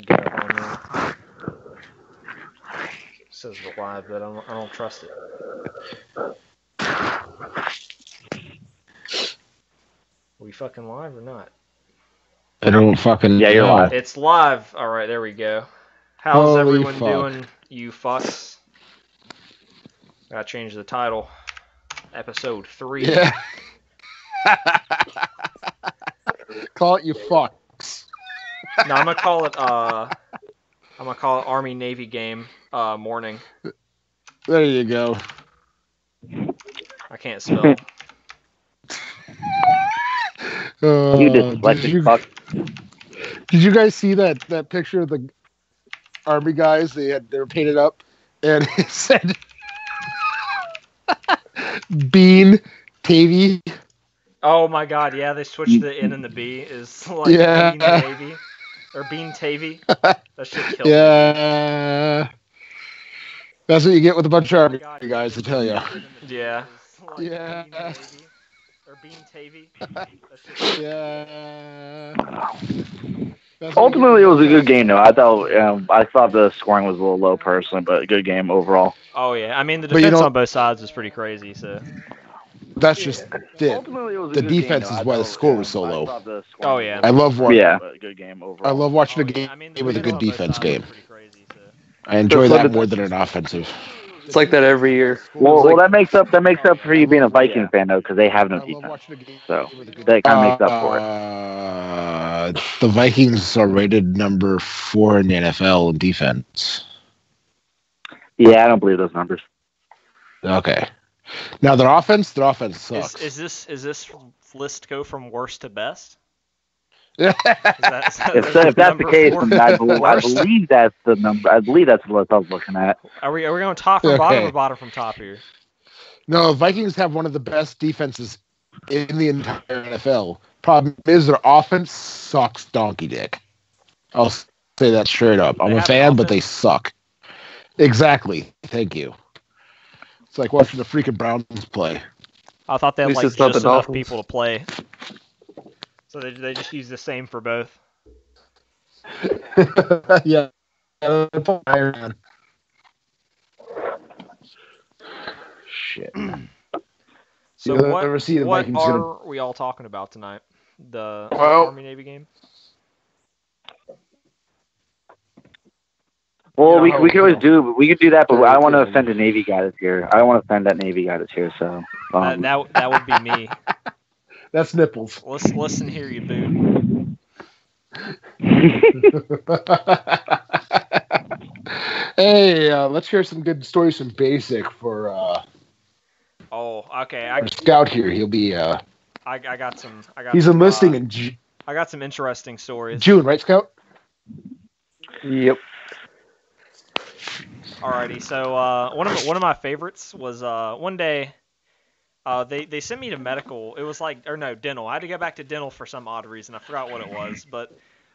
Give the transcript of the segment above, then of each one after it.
get up on there. It says live, but I don't trust it. We fucking live or not? I don't fucking Yeah, you're know. live. It's live. All right, there we go. How's everyone doing, you fucks? Gotta change the title. Episode 3. Yeah. Call it you fucks. No, I'm gonna call it Army Navy game morning. There you go. I can't spell. You dyslexic fuck. Did you guys see that picture of the Army guys? They were painted up, and it said Bean Tavy. Oh my god, yeah, they switched the N and the B. Is like Yeah. Bean Tavy. Or Bean Tavy. That shit killed me. Yeah. That's what you get with a bunch of Army guys, I tell you. Yeah. Yeah. Or Bean Tavy. Yeah. Ultimately, it was a good game, though. I thought the scoring was a little low, personally, but a good game overall. Oh yeah, I mean the defense on both sides was pretty crazy. So that's just it. Ultimately, it was a The good defense game, is why the score was so low. Oh yeah. I love watching. Yeah. Good game overall. I love watching a game with a good defense game. I enjoy that more than an offensive. It's like that every year. Well, that makes up for you being a Viking fan, though, because they have no defense. So that kind of makes up for it. The Vikings are rated number 4 in the NFL in defense. Yeah, I don't believe those numbers. Okay. Now their offense sucks. Is this list go from worst to best? Yeah. If that's the case, then I believe that's the number. I believe that's the list I was looking at. Are we going top from bottom or bottom from top here? No, Vikings have one of the best defenses in the entire NFL. Problem is their offense sucks donkey dick. I'll say that straight up. I'm a fan, but they suck. Exactly. Thank you. It's like watching the freaking Browns play. I thought they had At least like it's not just the enough Dolphins. people to play. So they just use the same for both. Yeah. Iron Man. Shit. So You'll what, never see the what Vikings are we all talking about tonight? The Well- Army Navy game? Well, we could always do that, but I don't want to offend a Navy guy that's here. I don't want to offend that Navy guy that's here. So That would be me. That's nipples. Listen here, you boot. Hey, let's hear some good stories from Basic for Oh, okay. our scout here. He'll be I got some. he's some, enlisting in I got some interesting stories. June, right, Scout? Yep. Alrighty, so one of my favorites was one day they sent me to medical. It was dental. I had to go back to dental for some odd reason. I forgot what it was, but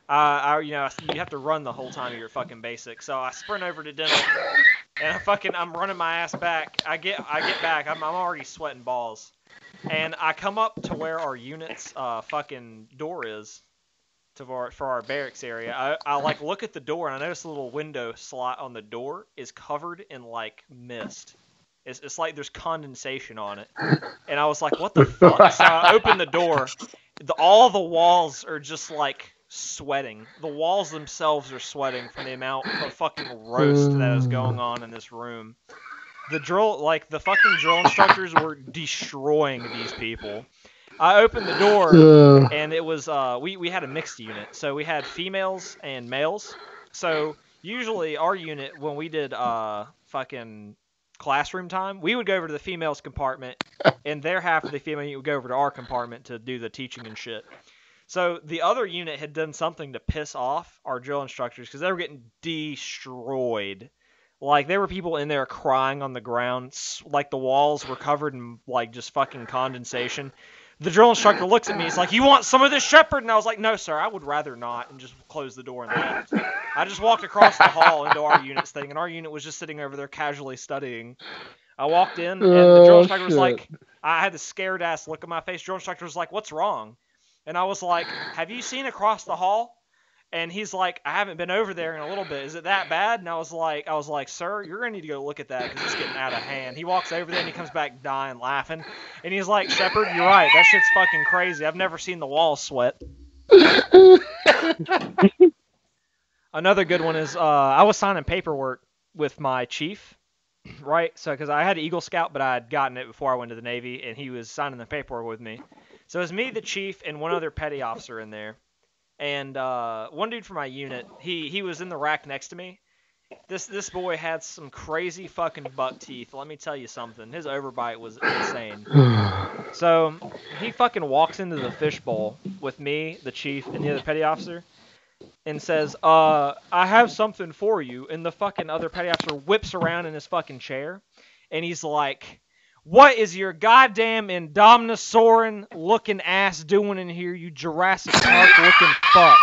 you have to run the whole time you're fucking basic. So I sprint over to dental, and I'm running my ass back. I get back. I'm already sweating balls, and I come up to where our unit's fucking door is. For our barracks area, I like look at the door and I notice a little window slot on the door is covered in like mist. It's like there's condensation on it, and I was like, "What the fuck?" So I open the door, all the walls are just like sweating. The walls themselves are sweating from the amount of fucking roast that is going on in this room. The fucking drill instructors were destroying these people. I opened the door, and it was, we had a mixed unit. So we had females and males. So usually our unit, when we did fucking classroom time, we would go over to the females compartment, and their half of the female unit would go over to our compartment to do the teaching and shit. So the other unit had done something to piss off our drill instructors because they were getting destroyed. Like, there were people in there crying on the ground. Like, the walls were covered in, like, just fucking condensation. The drill instructor looks at me. He's like, "You want some of this Shepherd?" And I was like, "No, sir, I would rather not," and just closed the door and left. I just walked across the hall into our unit's thing, and our unit was just sitting over there casually studying. I walked in, and the drill instructor was like, I had the scared ass look on my face. Drill instructor was like, "What's wrong?" And I was like, "Have you seen across the hall?" And he's like, I haven't been over there in a little bit. Is it that bad? And I was like, sir, you're gonna need to go look at that because it's getting out of hand. He walks over there and he comes back dying, laughing, and he's like, Shepard, you're right. That shit's fucking crazy. I've never seen the walls sweat. Another good one is I was signing paperwork with my chief, right? So because I had Eagle Scout, but I had gotten it before I went to the Navy, and he was signing the paperwork with me. So it was me, the chief, and one other petty officer in there. And one dude from my unit, he was in the rack next to me. This boy had some crazy fucking buck teeth. Let me tell you something. His overbite was insane. So he fucking walks into the fishbowl with me, the chief, and the other petty officer, and says, I have something for you. And the fucking other petty officer whips around in his fucking chair, and he's like, what is your goddamn Indominusaurin looking ass doing in here, you Jurassic Park looking fuck?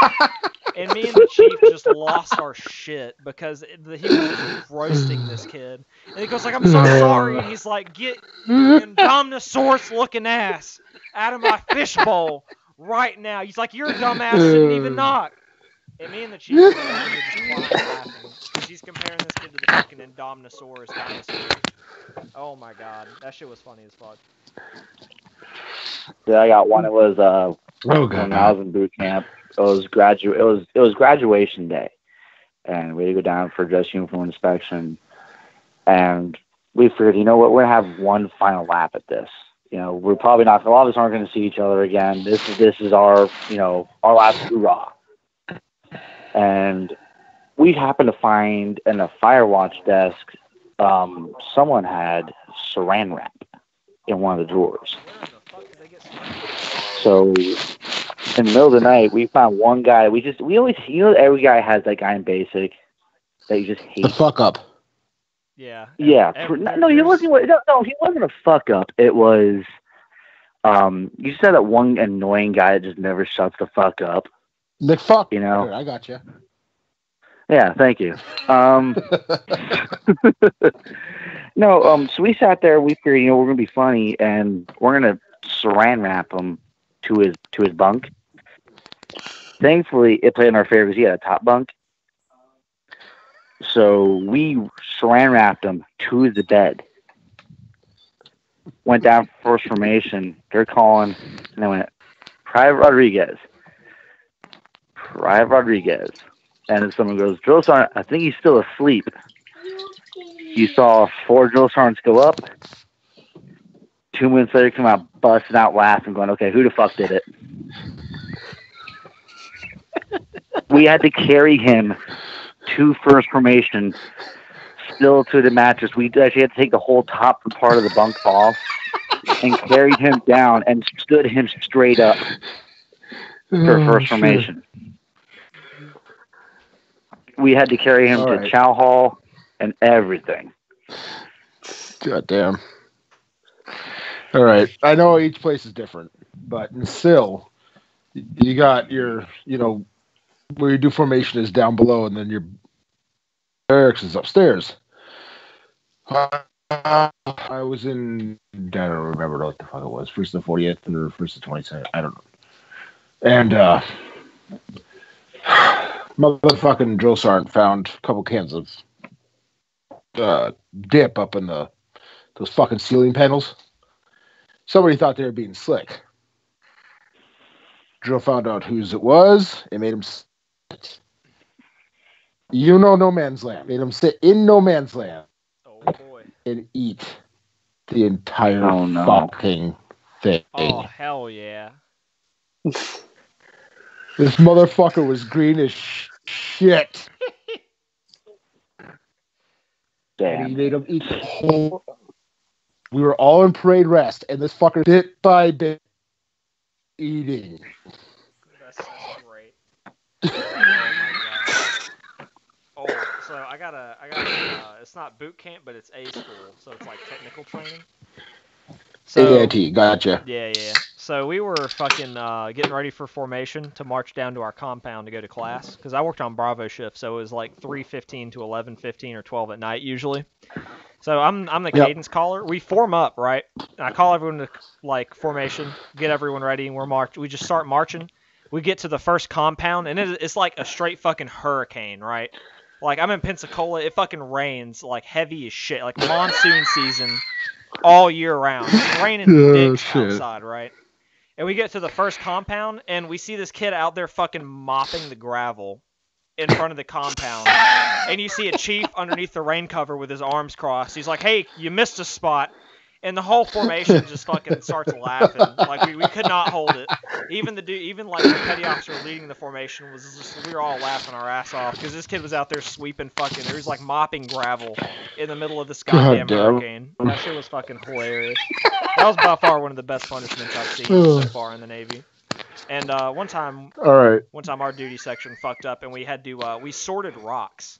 And me and the chief just lost our shit because he was just roasting this kid. And he goes like, I'm so sorry. And he's like, get Indominus looking ass out of my fishbowl right now. He's like, you're a dumbass, shouldn't even knock. And me and the chief were just flying laughing because he's comparing this kid to the fucking Indominus dinosaur. Oh my god, that shit was funny as fuck. Yeah, I got one. It was when I was in boot camp. It was graduation day, and we had to go down for dress uniform inspection. And we figured, you know what, we're gonna have one final lap at this. You know, we're probably not. A lot of us aren't gonna see each other again. This is our our last hurrah. And we happened to find in a Firewatch desk. Someone had saran wrap in one of the drawers. So in the middle of the night, we found one guy. We always, every guy has that guy in basic that you just hate. The fuck up. Yeah. Yeah. No, he wasn't. No, he wasn't a fuck up. It was. You said that one annoying guy that just never shuts the fuck up. The fuck. You know. I got you. Yeah, thank you. No, so we sat there. We figured, we're gonna be funny, and we're gonna saran wrap him to his bunk. Thankfully, it played in our favor because he had a top bunk. So we saran wrapped him to the bed. Went down for first formation. They're calling, and they went, Private Rodriguez. And then someone goes, Drill Sergeant, I think he's still asleep. You saw 4 drill sergeants go up. 2 minutes later, come out busting out laughing, going, okay, who the fuck did it? We had to carry him to first formation, still to the mattress. We actually had to take the whole top part of the bunk off and carried him down and stood him straight up for first formation. We had to carry him to Chow Hall and everything. God damn. All right. I know each place is different, but in SIL, you got your, where you do formation is down below, and then your barracks is upstairs. I was in, I don't remember what the fuck it was, first the 40th or first the 22nd, I don't know. And, motherfucking drill sergeant found a couple cans of dip up in those fucking ceiling panels. Somebody thought they were being slick. Drill found out whose it was. It made him sit. No man's land. Made him sit in no man's land. Oh boy. And eat the entire fucking thing. Oh hell yeah. This motherfucker was green as shit. Damn. And he made him eat the whole. We were all in parade rest, and this fucker bit by bit eating. That's so great. Oh my god. Oh, so I got it's not boot camp, but it's A school, so it's like technical training. So, AIT, gotcha. Yeah. So we were fucking getting ready for formation to march down to our compound to go to class, because I worked on Bravo shift, so it was like 3:15 to 11:15 or 12 at night usually. So I'm the cadence caller. We form up, right? And I call everyone to like formation, get everyone ready, and we just start marching. We get to the first compound, and it's like a straight fucking hurricane, right? Like, I'm in Pensacola, it fucking rains, like, heavy as shit. Like, monsoon season all year round. It's raining dicks outside, right? And we get to the first compound, and we see this kid out there fucking mopping the gravel in front of the compound. And you see a chief underneath the rain cover with his arms crossed. He's like, hey, you missed a spot. And the whole formation just fucking starts laughing. Like, we could not hold it. Even like the petty officer leading the formation was just, we were all laughing our ass off because this kid was out there sweeping fucking, he was like mopping gravel in the middle of this goddamn hurricane. That shit was fucking hilarious. That was by far one of the best punishments I've seen so far in the Navy. And one time our duty section fucked up and we had to, we sorted rocks.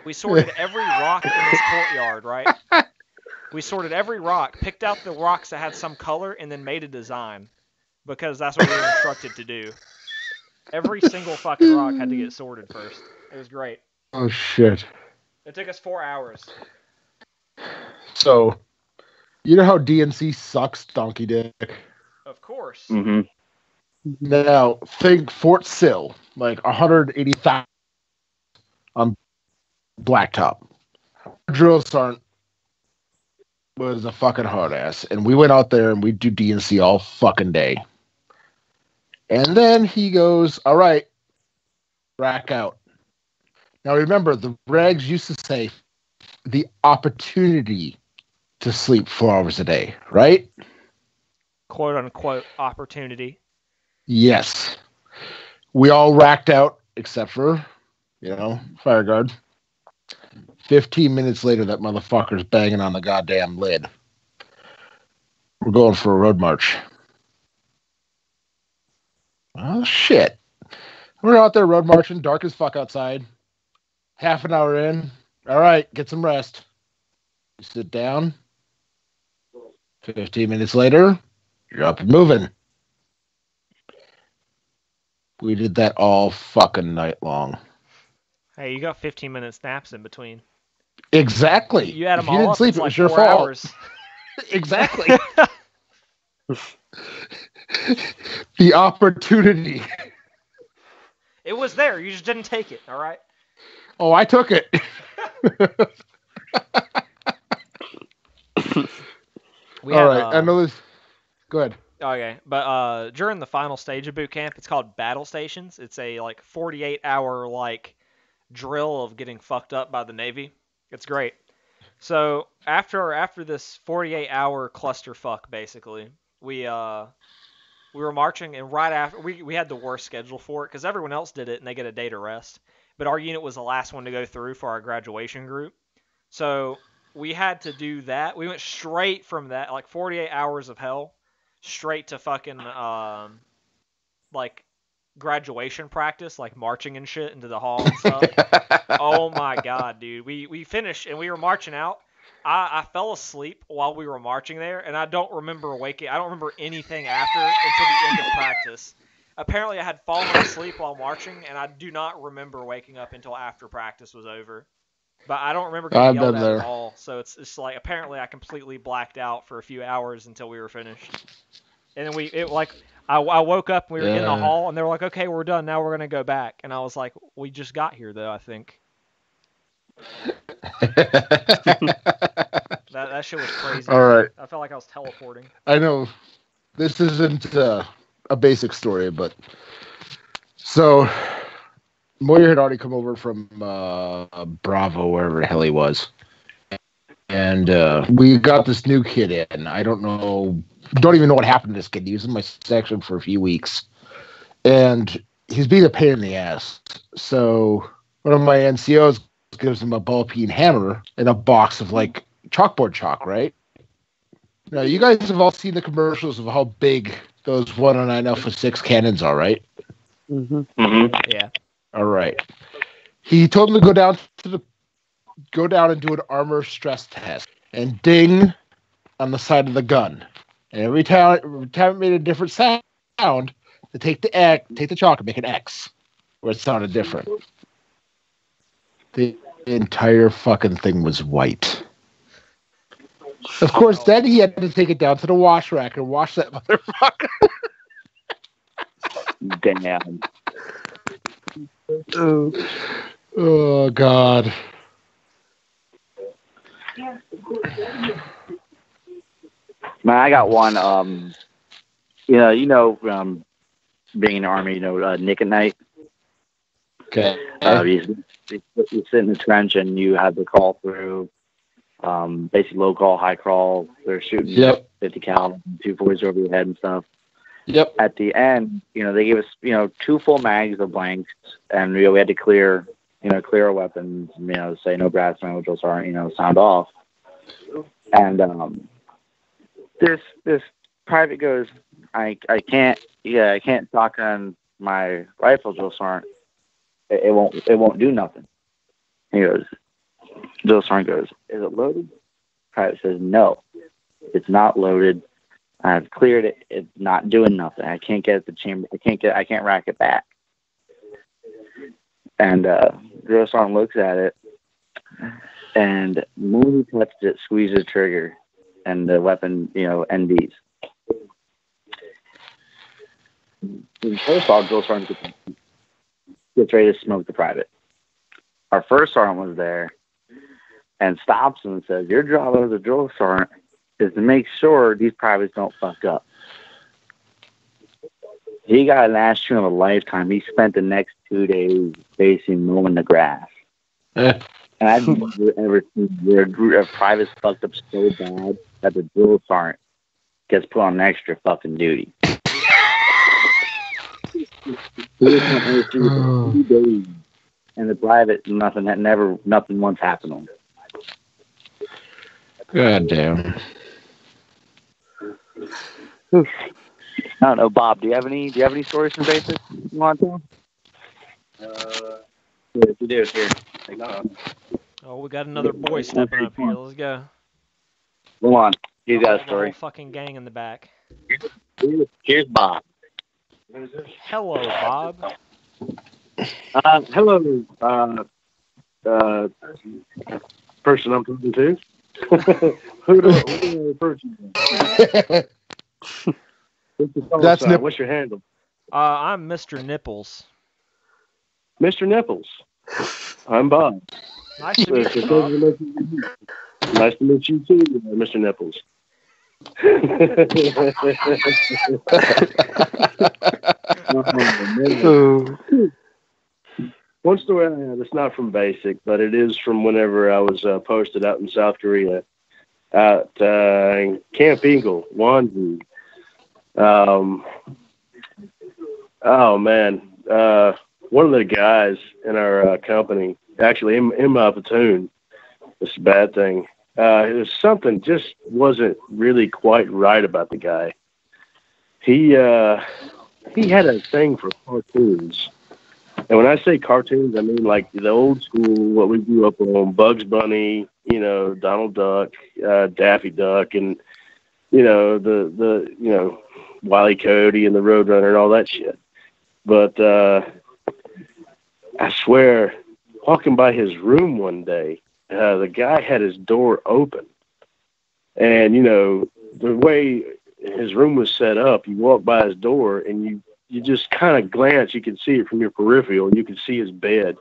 We sorted every rock in this courtyard, right? We sorted every rock, picked out the rocks that had some color, and then made a design. Because that's what we were instructed to do. Every single fucking rock had to get sorted first. It was great. Oh, shit. It took us 4 hours. So, you know how DNC sucks, donkey dick? Of course. Mm-hmm. Now, think Fort Sill, like 180,000 on blacktop. Drill sergeant was a fucking hard ass, and we went out there and we do DNC all fucking day. And then he goes, all right, rack out. Now remember, the regs used to say the opportunity to sleep 4 hours a day, right? Quote unquote opportunity. Yes. We all racked out except for, fire guard. 15 minutes later, that motherfucker's banging on the goddamn lid. We're going for a road march. Oh, shit. We're out there road marching, dark as fuck outside. Half an hour in. All right, get some rest. You sit down. 15 minutes later, you're up and moving. We did that all fucking night long. Hey, you got 15-minute naps in between. Exactly. You had them if you all didn't up, sleep, it's it like was your 4 fault. hours. Exactly. The opportunity. It was there. You just didn't take it, all right? Oh, I took it. All right. I know this. Go ahead. Okay, but during the final stage of boot camp, it's called battle stations. It's a 48-hour drill of getting fucked up by the Navy. It's great. So after this 48-hour clusterfuck, basically, we were marching, and right after we had the worst schedule for it because everyone else did it and they get a day to rest, but our unit was the last one to go through for our graduation group. So we had to do that. We went straight from that 48 hours of hell straight to fucking graduation practice, marching and shit into the hall and stuff. Oh my god, dude. We finished and we were marching out. I fell asleep while we were marching there, and I don't remember waking. I don't remember anything after until the end of practice. Apparently, I had fallen asleep while marching, and I do not remember waking up until after practice was over. But I don't remember getting yelled at all. So it's apparently I completely blacked out for a few hours until we were finished. And then I woke up, and we were in the hall, and they were like, okay, we're done. Now we're going to go back. And I was like, we just got here, though, I think. that shit was crazy. All right. I felt like I was teleporting. I know this isn't a basic story, but so Moyer had already come over from Bravo, wherever the hell he was, and we got this new kid in. I don't even know what happened to this kid. He was in my section for a few weeks, and he's being a pain in the ass. So one of my NCOs gives him a ball-peen hammer and a box of chalkboard chalk, right? Now, you guys have all seen the commercials of how big those 109 Alpha 6 cannons are, right? Mm-hmm. Mm-hmm. Yeah. All right. He told him to go down and do an armor stress test and ding on the side of the gun. And every time it made a different sound, to take the chalk and make an X where it sounded different. The entire fucking thing was white. Of course, then he had to take it down to the wash rack and wash that motherfucker. Damn. Oh God. Man, I got one. Being in the Army, Nick at night. Okay. You sit in the trench and you have the call through, basically low call, high call. They're shooting 50 cal, 240s over your head and stuff. Yep. At the end, they gave us, 2 full mags of blanks, and we had to clear our weapons. Say no brass, no drill sergeant, sound off. And this private goes, I can't shotgun my rifle, drill sergeant. It won't do nothing. He goes, drill sergeant goes, is it loaded? Private says, no, it's not loaded. I've cleared it. It's not doing nothing. I can't get at the chamber. I can't rack it back. And drill sergeant looks at it, and the moment he touches it, squeezes the trigger, and the weapon, NDs. First off, drill sergeant gets ready to smoke the private. Our first sergeant was there and stops him and says, your job as a drill sergeant is to make sure these privates don't fuck up. He got an ass chewing of a lifetime. He spent the next 2 days basically mowing the grass. And I've never seen where a private's fucked up so bad that the drill sergeant gets put on extra fucking duty. And the private, nothing once happened on him. God damn. I don't know, Bob. Do you have any stories from basic you want to tell? If you do, here. Oh, we got another boy stepping up here. Let's go. Go on. He's got a story. The whole fucking gang in the back. Here's Bob. Hello, Bob. Hello, person I'm talking to. Who do I refer to? That's what's your handle? I'm Mr. Nipples. Mr. Nipples. I'm Bob. Nice to meet you, Bob. Nice to meet you too, Mr. Nipples. One story I have, it's not from basic, but it is from whenever I was posted out in South Korea at Camp Eagle, Wonju. Oh man, one of the guys in our company, actually in my platoon, it's a bad thing. It was something just wasn't really quite right about the guy. He had a thing for cartoons. And when I say cartoons, I mean like the old school, what we grew up on, Bugs Bunny, Donald Duck, Daffy Duck, and, the Wile E. Coyote and the Roadrunner and all that shit. But I swear, walking by his room one day, the guy had his door open. And, the way his room was set up, you walk by his door and you just kind of glance, you can see it from your peripheral, and you can see his bed,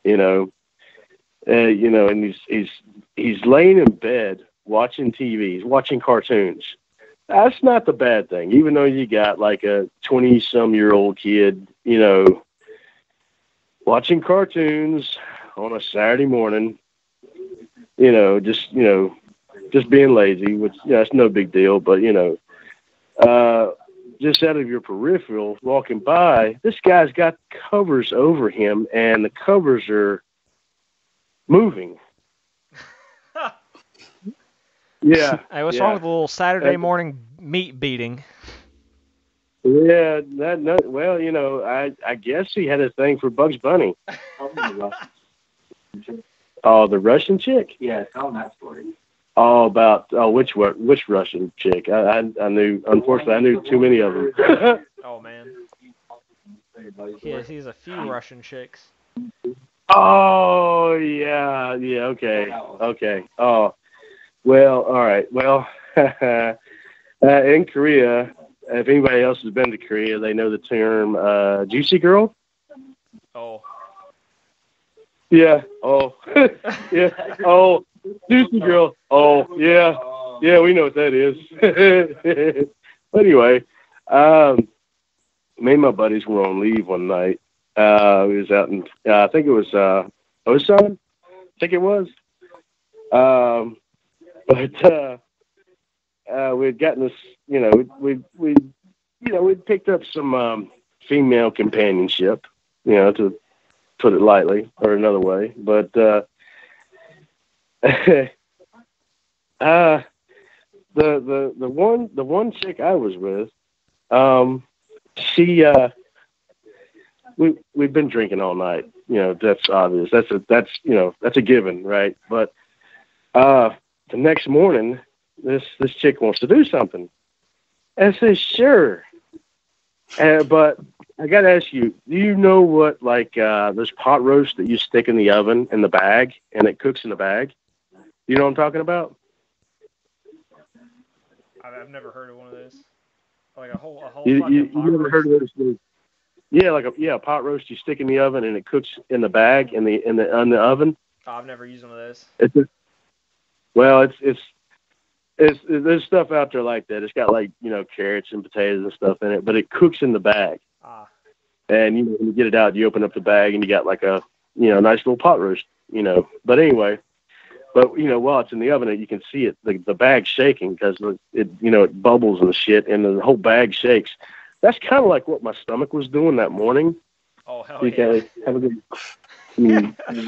and he's laying in bed watching TV, he's watching cartoons. That's not the bad thing, even though you got like a 20-some-year-old kid, watching cartoons on a Saturday morning, just being lazy, which, that's no big deal, but, just out of your peripheral, walking by, this guy's got covers over him, and the covers are moving. Yeah. Hey, what's wrong with a little Saturday morning meat beating? Yeah, I guess he had a thing for Bugs Bunny. Oh, the Russian chick? Yeah, tell him that story. Which Russian chick? I knew, unfortunately, I knew too many of them. Oh, man. He's a few Russian chicks. Oh, yeah, okay. Oh, well, all right. Well, in Korea, if anybody else has been to Korea, they know the term juicy girl. Oh. Yeah. Oh. Yeah. Oh. Juicy girl. Oh. Yeah. Yeah, we know what that is. Anyway, me and my buddies were on leave one night. We was out in, I think it was Osan. I think it was. But we'd gotten this, we'd picked up some female companionship, to put it lightly, or another way. But the one chick I was with, we've been drinking all night. That's obvious. That's a given, right? But the next morning, this chick wants to do something. And I say, sure. But I got to ask you, do you know what, those pot roast that you stick in the oven in the bag and it cooks in the bag? You know what I'm talking about? I've never heard of one of those. Like a whole You fucking pot never roast. heard of those? Yeah, a pot roast you stick in the oven and it cooks in the bag in the oven. Oh, I've never used one of those. There's stuff out there like that. It's got carrots and potatoes and stuff in it, but it cooks in the bag. Ah. And when you get it out, you open up the bag and you got a nice little pot roast. But anyway, while it's in the oven, you can see it the bag shaking because it bubbles and shit, and the whole bag shakes. That's kind of like what my stomach was doing that morning. Oh, hell yeah. Have a good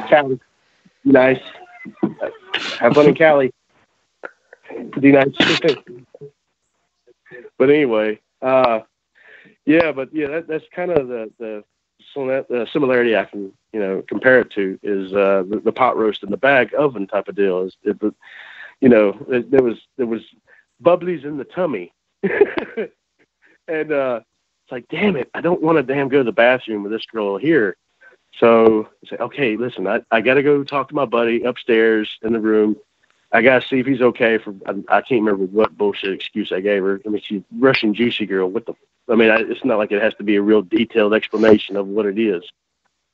Cali. Nice. Have fun in Cali. Be nice. But anyway, that's kind of the similarity I can compare it to is the pot roast in the bag oven type of deal. There was bubblies in the tummy. And it's like, damn it, I don't want to go to the bathroom with this girl here. So I say, okay, listen, I got to go talk to my buddy upstairs in the room. I got to see if he's okay I can't remember what bullshit excuse I gave her. I mean, she's Russian juicy girl. It's not like it has to be a real detailed explanation of what it is.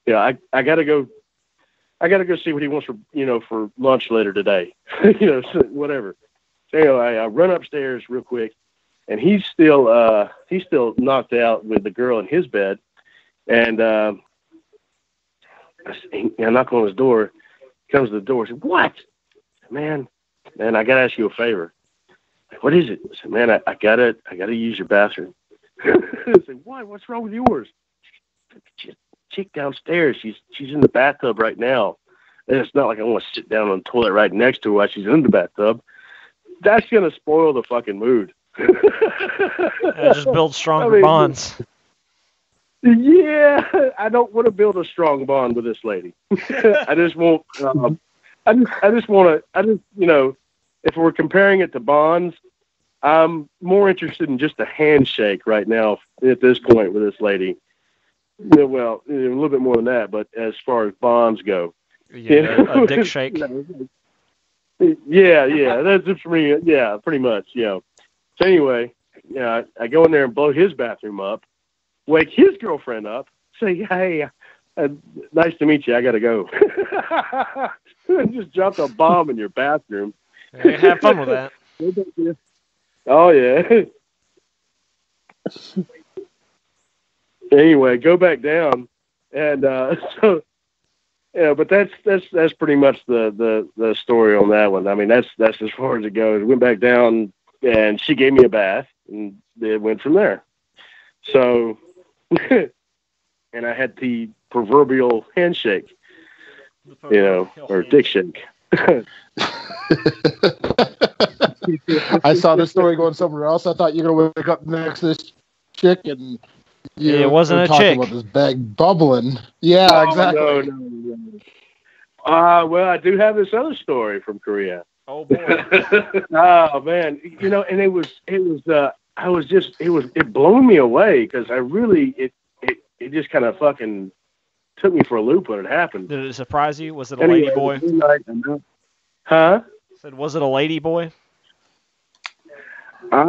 I got to go see what he wants for lunch later today. Whatever. So I run upstairs real quick. And he's still knocked out with the girl in his bed, and I knock on his door. He comes to the door. I said, "What, man? I gotta ask you a favor." What is it? I said, "Man, I gotta use your bathroom." I said, "What? What's wrong with yours?" Chick downstairs. She's in the bathtub right now, and it's not like I want to sit down on the toilet right next to her while she's in the bathtub. That's gonna spoil the fucking mood. Just build stronger bonds. Yeah, I don't want to build a strong bond with this lady. I just want. If we're comparing it to bonds, I'm more interested in just a handshake right now at this point with this lady. Well, a little bit more than that, but as far as bonds go, a dick shake. Yeah, that's it for me. Yeah, pretty much. So anyway, I go in there and blow his bathroom up, wake his girlfriend up, say, "Hey, nice to meet you. I got to go." Just dropped a bomb in your bathroom. Hey, have fun with that. Oh, yeah. Anyway, go back down. And but that's pretty much the story on that one. I mean, that's as far as it goes. Went back down. And she gave me a bath, and it went from there. So, and I had the proverbial handshake, or dick shake. I saw this story going somewhere else. I thought you were going to wake up next to this chick and it wasn't a chick. About this bag bubbling. Yeah, exactly. No. Well, I do have this other story from Korea. Oh boy. Oh man, and it blew me away because it just kind of fucking took me for a loop when it happened. Did it surprise you? Was it a lady boy? Huh? Said, was it a lady boy? I'm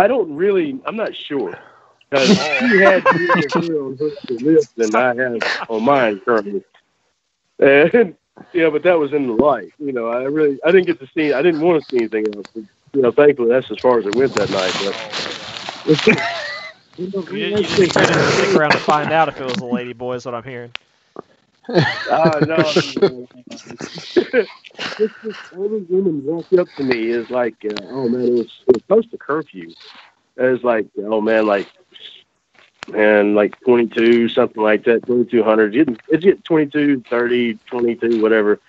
not sure. Because she had more hair on her lips than I have on mine currently. And yeah, but that was in the light. I didn't get to see. I didn't want to see anything else. But, thankfully that's as far as it went that night. But You didn't stick around to find out if it was a lady boy, is what I'm hearing. No. This older woman walked up to me. Is like, oh man, it was close to curfew. It was like, oh man, like 22, something like that, 2200. It's getting 22, 30, 22, whatever.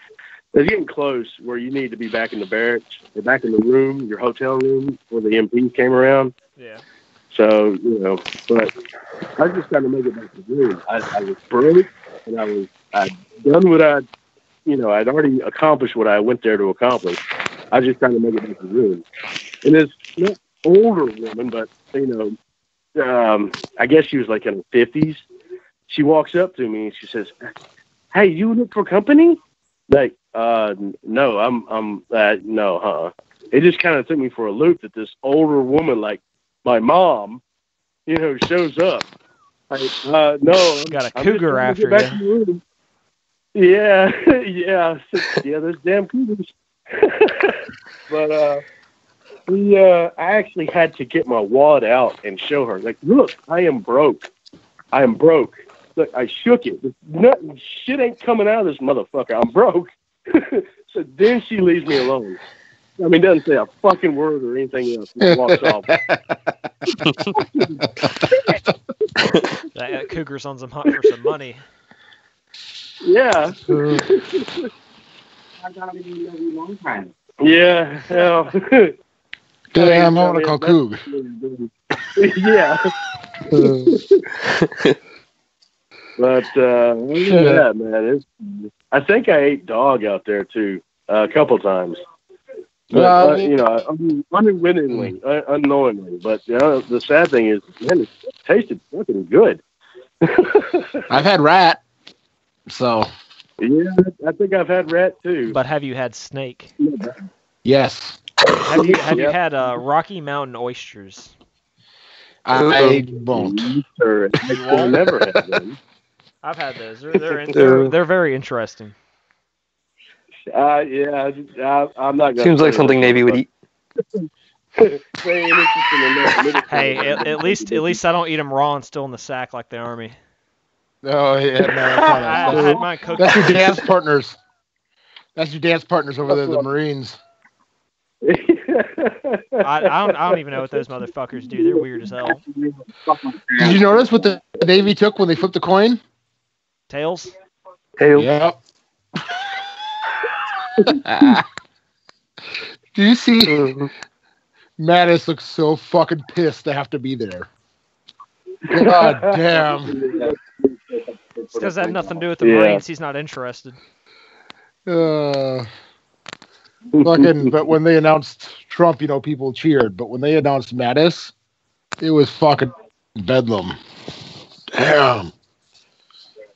It's getting close where you need to be back in the barracks, or back in the room, your hotel room, where the MPs came around. Yeah. So, but I just got to make it back to the room. I was broke, and I'd done what I'd already accomplished what I went there to accomplish. I just trying to make it back to the room. And this not older woman, but, I guess she was like in her 50s. She walks up to me and she says, "Hey, you look for company?" Like, no, I'm no, It just kind of took me for a loop that this older woman, like my mom, shows up. Like, no, got a cougar after you. Yeah, yeah, those damn cougars. But I actually had to get my wallet out and show her. Like, look, I am broke. Look, I shook it. Nothing, shit ain't coming out of this motherfucker. I'm broke. So then she leaves me alone. I mean, doesn't say a fucking word or anything else. Just walks off. That cougar's on some hunt for some money. Yeah. I got it in a long time. Yeah. Hell. Damn, I want to call Coog. Yeah. But yeah, man, I think I ate dog out there too a couple times. But, unwittingly, unknowingly. But the sad thing is, man, it tasted fucking good. I've had rat, so. Yeah, I think I've had rat too. But have you had snake? Yes. Have you had Rocky Mountain oysters? I won't. Sure, I never had them. I've had those. They're very interesting. Yeah, I'm not. Seems like something Navy would eat. Hey, at least I don't eat them raw and still in the sack like the Army. Oh yeah, no, I had mine cooked. That's your dance partners. That's your dance partners over there, the Marines. I don't even know what those motherfuckers do. They're weird as hell. Did you notice what the Navy took when they flipped the coin? Tails? Yep. Do you see? Mattis looks so fucking pissed to have to be there. God damn. It's because that had nothing to do with the Marines. He's not interested. Fucking. But when they announced Trump, people cheered. But when they announced Mattis, it was fucking bedlam. Damn.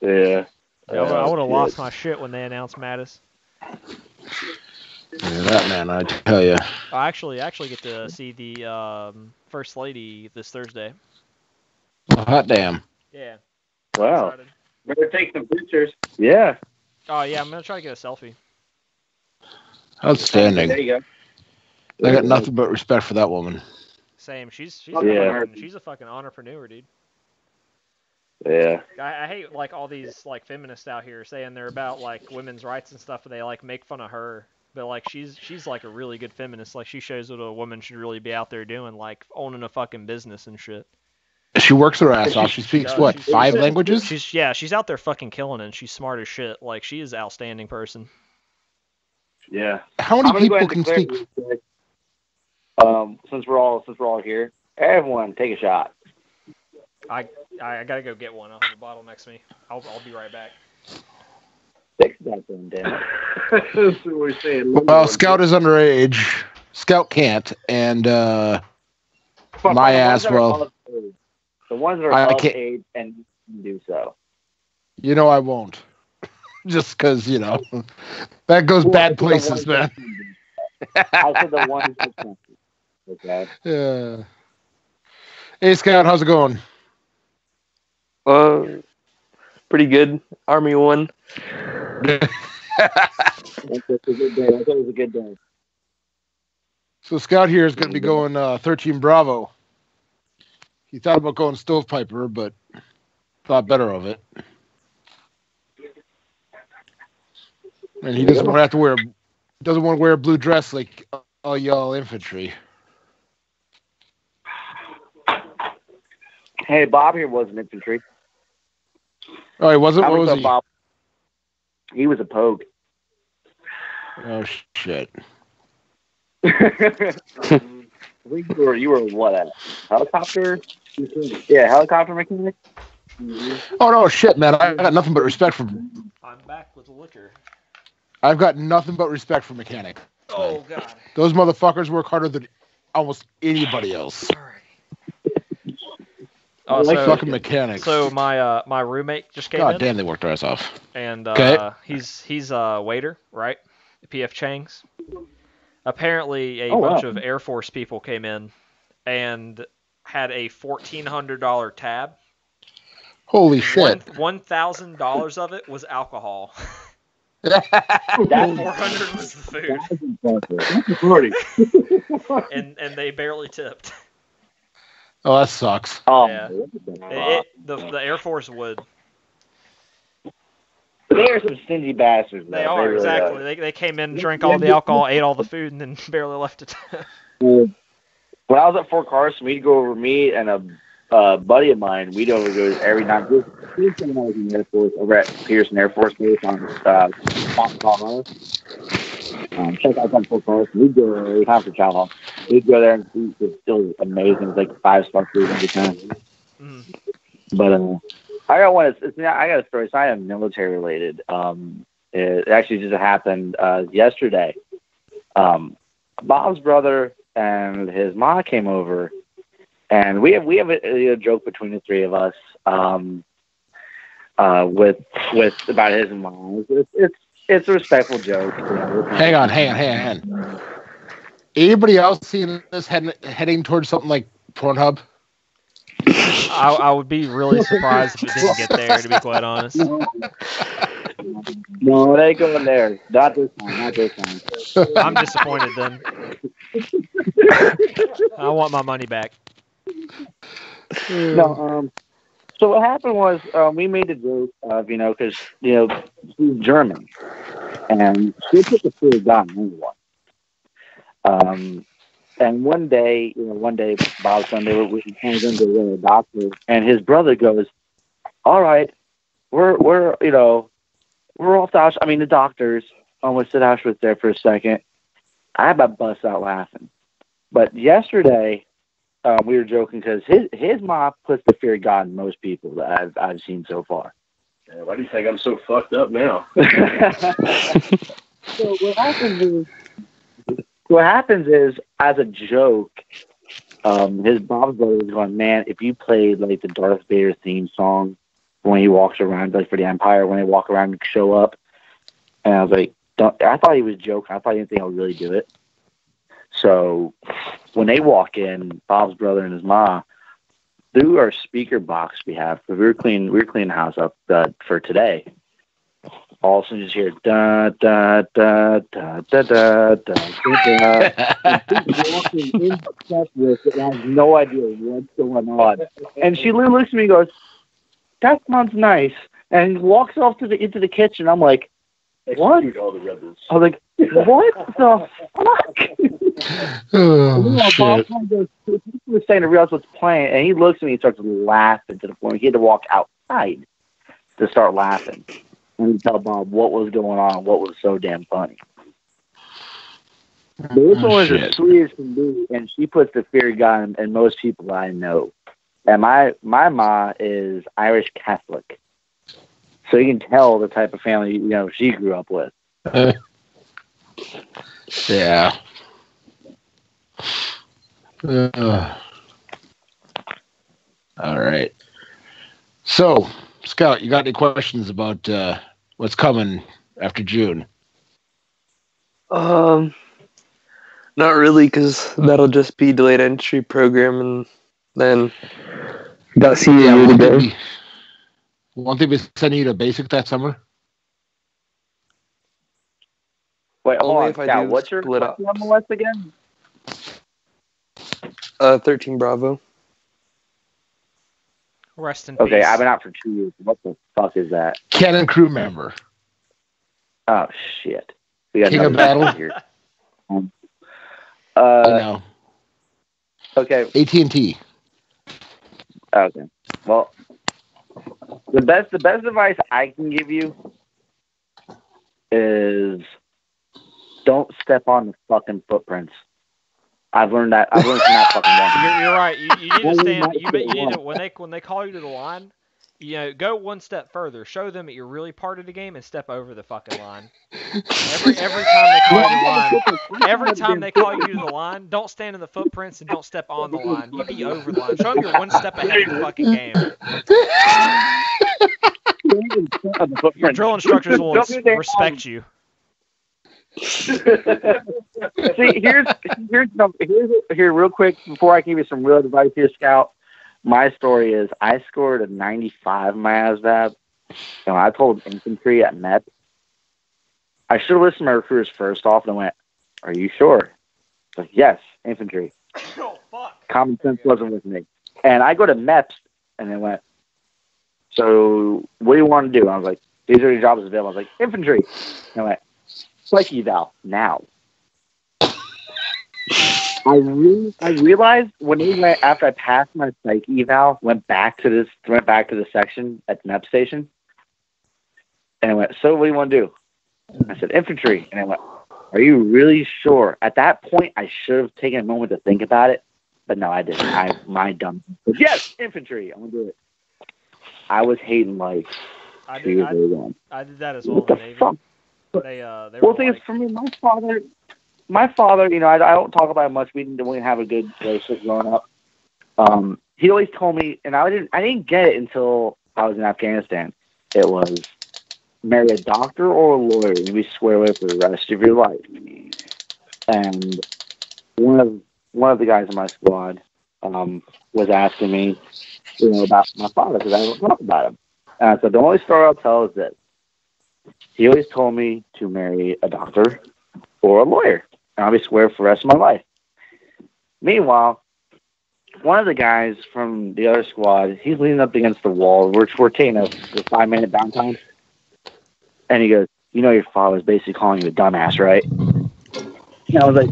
Yeah. I would have lost my shit when they announced Mattis. Yeah, that man, I tell you. I actually get to see the First Lady this Thursday. Oh, hot damn. Yeah. Wow. Better take some pictures. Yeah. Oh yeah, I'm gonna try to get a selfie. Outstanding. There you go. I got nothing but respect for that woman. Same. She's a fucking entrepreneur, dude. Yeah. I hate like all these like feminists out here saying they're about like women's rights and stuff, and they like make fun of her. But like she's like a really good feminist. Like she shows what a woman should really be out there doing, like owning a fucking business and shit. She works her ass off. She speaks what, 5 languages? She's out there fucking killing it. And she's smart as shit. Like she is an outstanding person. Yeah. How many people can speak? Since we're all here, everyone take a shot. I gotta go get one. I'll have a bottle next to me. I'll be right back. Fix that thing, Dan. That's what we're saying. Well, Scout is underage. Scout can't, and my ass. Well, the ones that are of age and can do so. I won't. Just because that goes bad places, man. I said the ones that can. Okay. Yeah. Hey, Scout, how's it going? Pretty good. Army won. That was a good day. I thought it was a good day. So Scout here is going to be going 13 Bravo. He thought about going Stovepiper, but thought better of it. And he doesn't want to wear a blue dress like all y'all infantry. Hey, Bob here was an infantry. Oh, he wasn't? What was he? Bob? He was a pogue. Oh, shit. You were what, a helicopter? Yeah, helicopter mechanic? Oh, no, shit, man. I got nothing but respect for... I'm back with the liquor. I've got nothing but respect for mechanics. Oh, God. Those motherfuckers work harder than almost anybody else. All right. Oh, like fucking mechanics. So my roommate just came in. God damn, they worked their ass off. And okay. he's a waiter, right? PF Chang's. Apparently, a bunch of Air Force people came in and had a $1,400 tab. Holy shit! $1,000 of it was alcohol. $400 was the food. and they barely tipped. Oh, that sucks. Oh, yeah. The Air Force would. They're some stingy bastards. They are, exactly. They came in, drank all the alcohol, ate all the food, and then barely left it. When I was at Fort Carson, we'd go over, me and a buddy of mine, we'd go every night. We was in the Air Force over at Pearson Air Force Base on Colorado. Check out Fort Carson. We'd go every time for chow hall. We'd go there and eat. It's still amazing. It's like 5-star food every time. Mm. But I got one. I got a story. It's not military related. It actually just happened yesterday. Bob's brother and his mom came over, and we have a joke between the three of us with about his mom. It's a respectful joke. You know. Hang on. Anybody else seeing this heading towards something like Pornhub? I would be really surprised if it didn't get there, to be quite honest. No, it ain't going there. Not this time. I'm disappointed then. I want my money back. No, so what happened was we made a joke of, because, she's German. And she took the food down anyway. And one day, Bob Sunday, we hands into a doctor, and his brother goes, "All right, we're off to Auschwitz." I mean, the doctors almost at Auschwitz there for a second. I about bust out laughing. But yesterday, we were joking because his mom puts the fear of God in most people that I've seen so far. Yeah, why do you think I'm so fucked up now? So what happens is, as a joke, his Bob's brother was going, "Man, if you played like the Darth Vader theme song when he walks around, like for the Empire, when they walk around and show up," and I was like, I thought he was joking. I thought he didn't think I would really do it. So when they walk in, Bob's brother and his mom, through our speaker box we have, because we were cleaning the house up for today. All of a sudden, you just hear da da da da da da da da. She's walking in the checklist and has no idea what's going on. And she literally looks at me and goes, "That sounds nice," and walks off into the kitchen. I'm like, "What?" All the rebels. I was like, "What the fuck?" Oh, shit. He was saying to realize what's playing, and he looks at me and starts laughing to the point he had to walk outside to start laughing. And tell Bob what was going on, what was so damn funny. But this one was as sweet as can be, and she puts the fear of God in most people I know. And my ma is Irish Catholic, so you can tell the type of family she grew up with. Yeah. All right. So, Scout, you got any questions about what's coming after June? Not really, because that'll just be delayed entry program, and then got senior year to go. Won't they be sending you to basic that summer? Wait, hold Only on. if I Yeah, do what's your split MLS again? 13 Bravo. Rest in peace. Okay, I've been out for 2 years. What the fuck is that? Cannon crew member. Oh, shit. We got King of another Battle. here. I know. Okay. AT&T. Okay. Well, the best advice I can give you is don't step on the fucking footprints. I've learned that. I've learned from that fucking one. You're right. You need to stand. You need to when they call you to the line, go one step further. Show them that you're really part of the game and step over the fucking line. Every time they call you to the line, every time they call you to the line, don't stand in the footprints and don't step on the line. You be over the line. Show them you're one step ahead of the fucking game. Your drill instructors will respect you. See, here real quick before I give you some real advice here, Scout. My story is I scored a 95 in my ASVAB, and I told infantry at MEP. I should have listened to my recruiters first off and went, "Are you sure?" I was like, "Yes, infantry." Oh, fuck. Common sense wasn't with me, and I go to MEPS, and they went, "So what do you want to do?" I was like, "These are your jobs available." I was like, "Infantry," and I went, "Psych eval now." I realized when they went after I passed my psych eval, went back to the section at the MEP station, and I went, "So what do you want to do?" I said, "Infantry," and I went, "Are you really sure?" At that point, I should have taken a moment to think about it, but no, I didn't. My dumb. Yes, infantry. I'm gonna do it. I was hating life. I did that as well. What the fuck? Well, thing is, for me, my father, I don't talk about it much. We didn't have a good relationship growing up. He always told me, and I didn't get it until I was in Afghanistan. It was marry a doctor or a lawyer, and be square away for the rest of your life. And one of the guys in my squad was asking me, about my father because I don't talk about him. And I said, the only story I'll tell is this. He always told me to marry a doctor or a lawyer, and I'll be square for the rest of my life. Meanwhile, one of the guys from the other squad, he's leaning up against the wall. We're taking a 5-minute downtime. And he goes, your father's basically calling you a dumbass, right? And I was like,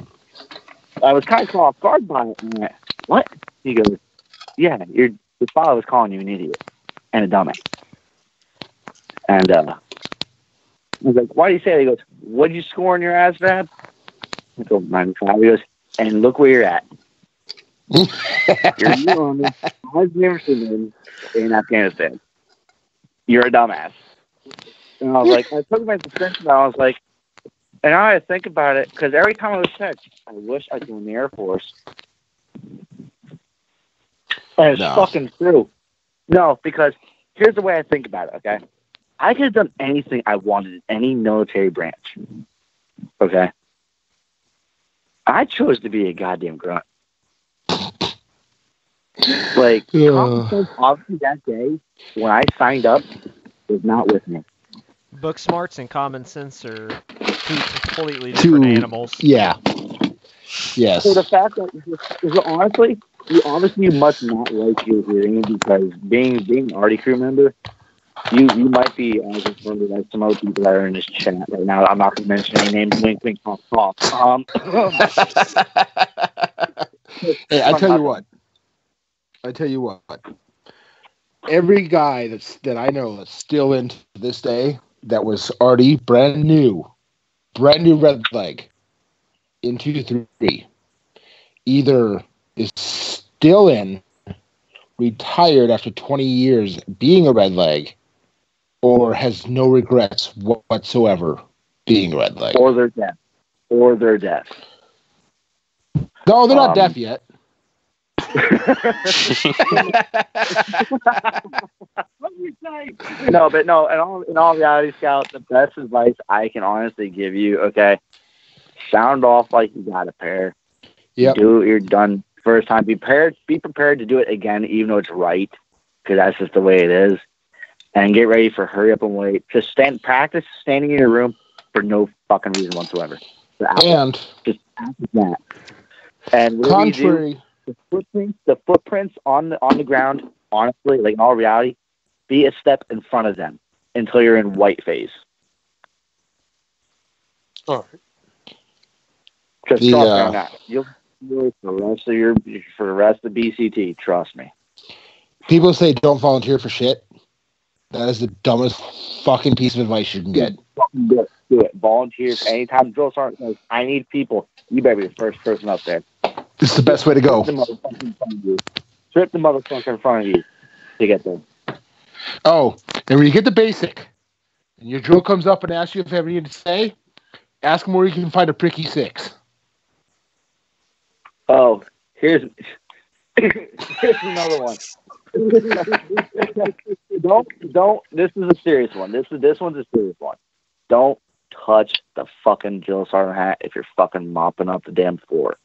I was kind of caught off guard by it. And I went, what? He goes, yeah, your father was calling you an idiot and a dumbass. And I was like, why do you say that? He goes, what did you score in your ASVAB? I told 95. He goes, and look where you're at. You're in Afghanistan. You're a dumbass. And I was like, I took my suspension. I was like, and now I think about it because every time I was text, I wish I joined the Air Force. And it's fucking true. No, because here's the way I think about it. Okay, I could have done anything I wanted in any military branch. Okay, I chose to be a goddamn grunt. Like, common sense, obviously, that day when I signed up was not with me. Book smarts and common sense are two completely different animals. Yeah. Yes. So the fact that, honestly, you must not like your hearing because being Arty crew member, you might be as informed as some other people that are in this chat right now. I'm not going to mention any names. Wink, wink, talk, talk. Hey, I tell you what. Every guy that I know that's still in to this day that was already brand new red leg in 2-3, either is still in, retired after 20 years being a red leg, or has no regrets whatsoever being a red leg. Or they're deaf. No, they're not deaf yet. No, but no. In all reality, Scout, the best advice I can honestly give you, okay, sound off like you got a pair. Yep. Do it. You're done first time. Be prepared to do it again, even though it's right, because that's just the way it is. and get ready for hurry up and wait. Just practice standing in your room for no fucking reason whatsoever. And just practice that. And contrary, the footprints on the ground, honestly, like in all reality, be a step in front of them until you're in white phase. All right. Because trust me on that. You'll do it for the rest of BCT. Trust me. People say don't volunteer for shit. That is the dumbest fucking piece of advice you can get. Do it. Volunteer. Anytime drill sergeant says, I need people, you better be the first person up there. This is the best way to go. Strip the motherfucker in front of you to get there. Oh, and when you get the basic, and your drill comes up and asks you if you have anything to say, ask him where you can find a pricky 6. Oh, here's another one. don't. This is a serious one. This one's a serious one. Don't touch the fucking drill sergeant hat if you're fucking mopping up the damn floor.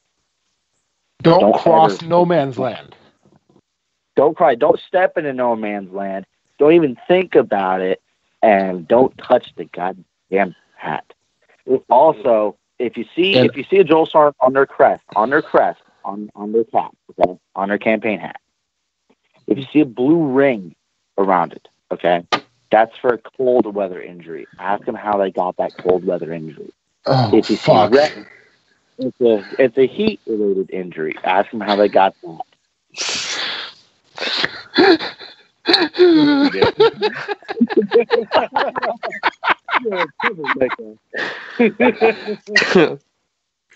Don't cross no man's land. Don't cry. Don't step into no man's land. Don't even think about it, and don't touch the goddamn hat. Also, if you see a drill sergeant on their crest, on their cap, okay, on their campaign hat, if you see a blue ring around it, okay, that's for a cold weather injury. Ask them how they got that cold weather injury. Oh, if you fuck. See red, it's a heat related injury. Ask them how they got that.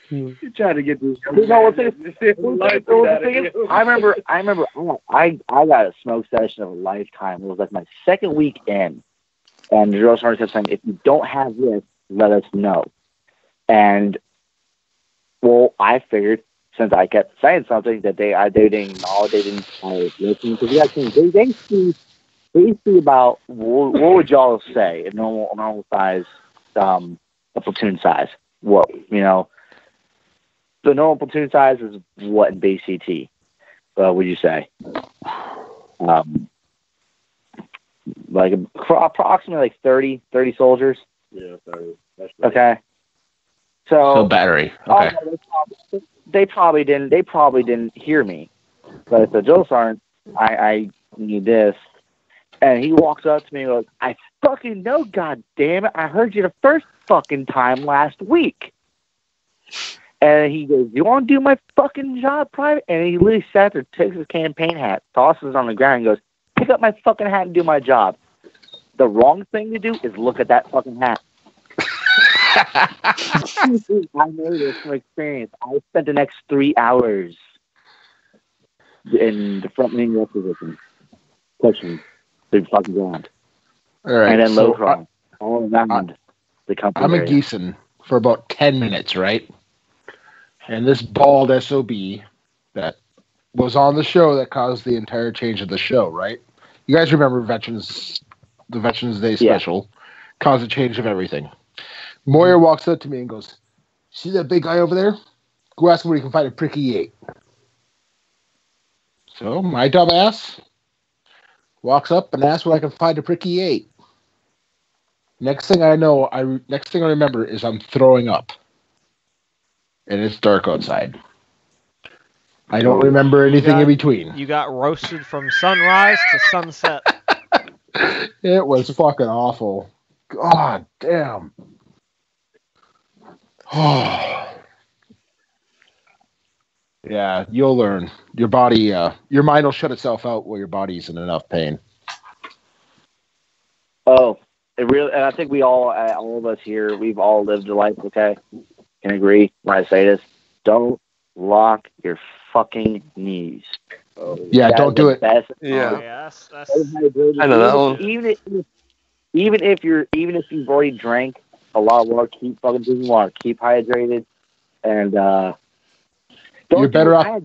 You trying to get this? You know what the thing is? I remember. I got a smoke session of a lifetime. It was like my second week in, and the drill sergeant kept saying, "If you don't have this, let us know." And well, I figured since I kept saying something that they didn't know, they didn't listen to the action. They see about what would y'all say a normal size, a platoon size? What the normal platoon size is what in BCT? Would you say? Like approximately like 30 soldiers. Yeah, 30. That's right. Okay. So battery. Okay. They probably didn't hear me. But if the drill sergeant, I need this, and he walks up to me and goes, "I fucking know, god damn it! I heard you the first fucking time last week." And he goes, "You want to do my fucking job, private?" And he literally sat there, takes his campaign hat, tosses it on the ground, and goes, "Pick up my fucking hat and do my job." The wrong thing to do is look at that fucking hat. I know this from experience. I spent the next 3 hours in the front main rest position, pushing the fucking ground. All right. And then low crawl all around the company. I'm area. a Geeson for about 10 minutes, right? And this bald SOB that was on the show that caused the entire change of the show, right? You guys remember the Veterans Day special caused a change of everything. Moyer walks up to me and goes, "See that big guy over there? Go ask him where you can find a pricky 8. So my dumb ass walks up and asks where I can find a pricky 8. Next thing I remember is I'm throwing up. And it's dark outside. I don't remember anything in between. You got roasted from sunrise to sunset. It was fucking awful. God damn. Yeah, you'll learn. Your body, your mind will shut itself out while your body's in enough pain. Oh, it really, and I think we all of us here, we've all lived a life, okay? Can agree when I say this. Don't lock your fucking knees. Yeah, don't do it. Yeah. That's I know that one. Even if you've already drank a lot of water, keep fucking drinking water. Keep hydrated, and you're better off.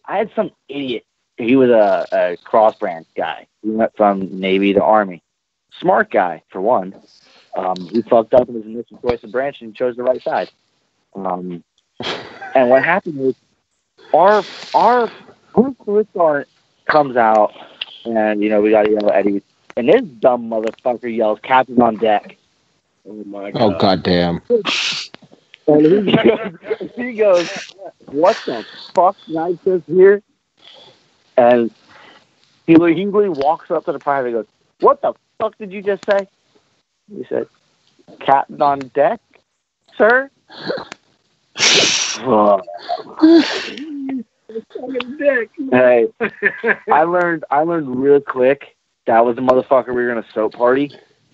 I had some idiot. He was a cross branch guy. He went from Navy to Army. Smart guy for one. He fucked up in his initial choice of branch and chose the right side. And what happened was our first sergeant comes out, and we got to yell at Eddie. and this dumb motherfucker yells, "Captain on deck." Oh my god. Oh goddamn. And he goes, "What the fuck night is here?" And he literally walks up to the private and goes, "What the fuck did you just say?" He said, "Captain on deck, sir." Hey, I learned real quick that was the motherfucker we were gonna soap party,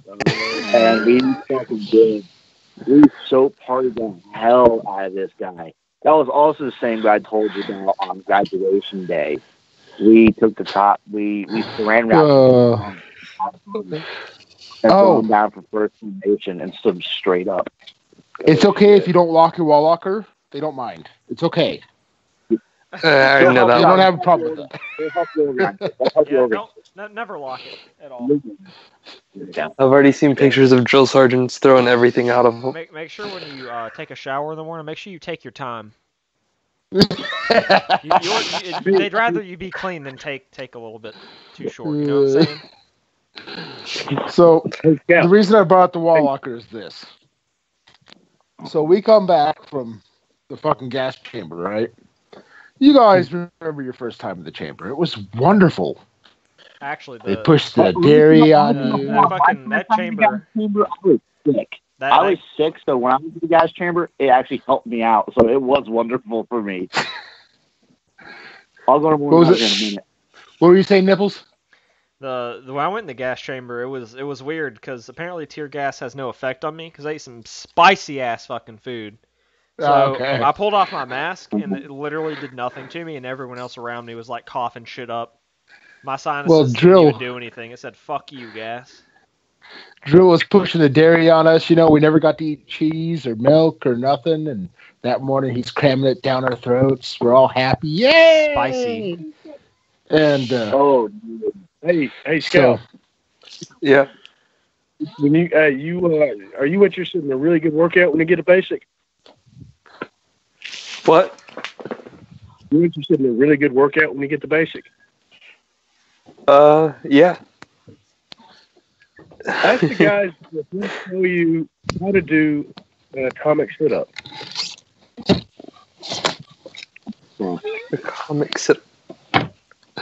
and we fucking did. We soap partied the hell out of this guy. That was also the same guy I told you about on graduation day. We took the top. We saran wrapped and threw him down for first formation and stood straight up. It's okay if you don't lock your wall locker. They don't mind. It's okay. I know that. You don't have a problem with that. Never lock it at all. I've already seen pictures of drill sergeants throwing everything out of them. Make sure when you take a shower in the morning, make sure you take your time. They'd rather you be clean than take a little bit too short. You know what I'm saying? So the reason I brought the wall locker is this. So we come back from the fucking gas chamber, right? You guys remember your first time in the chamber. It was wonderful. Actually, they pushed the dairy on you. That chamber. I was sick. I was sick, so when I went to the gas chamber, it actually helped me out. So it was wonderful for me. I'll go to more in a minute. What were you saying, Nipples? When I went in the gas chamber, it was weird because apparently tear gas has no effect on me because I ate some spicy ass fucking food. So I pulled off my mask and it literally did nothing to me, and everyone else around me was like coughing shit up. My sinuses didn't even do anything. It said "fuck you, gas." Drew was pushing the dairy on us. You know, we never got to eat cheese or milk or nothing, and that morning he's cramming it down our throats. We're all happy. Yay! Spicy. And hey, Scott. Yeah. When you are you interested in a really good workout when you get a basic? What? You interested in a really good workout when you get the basic? Yeah. Ask the guys that will show you how to do an atomic sit-up. Atomic sit-up.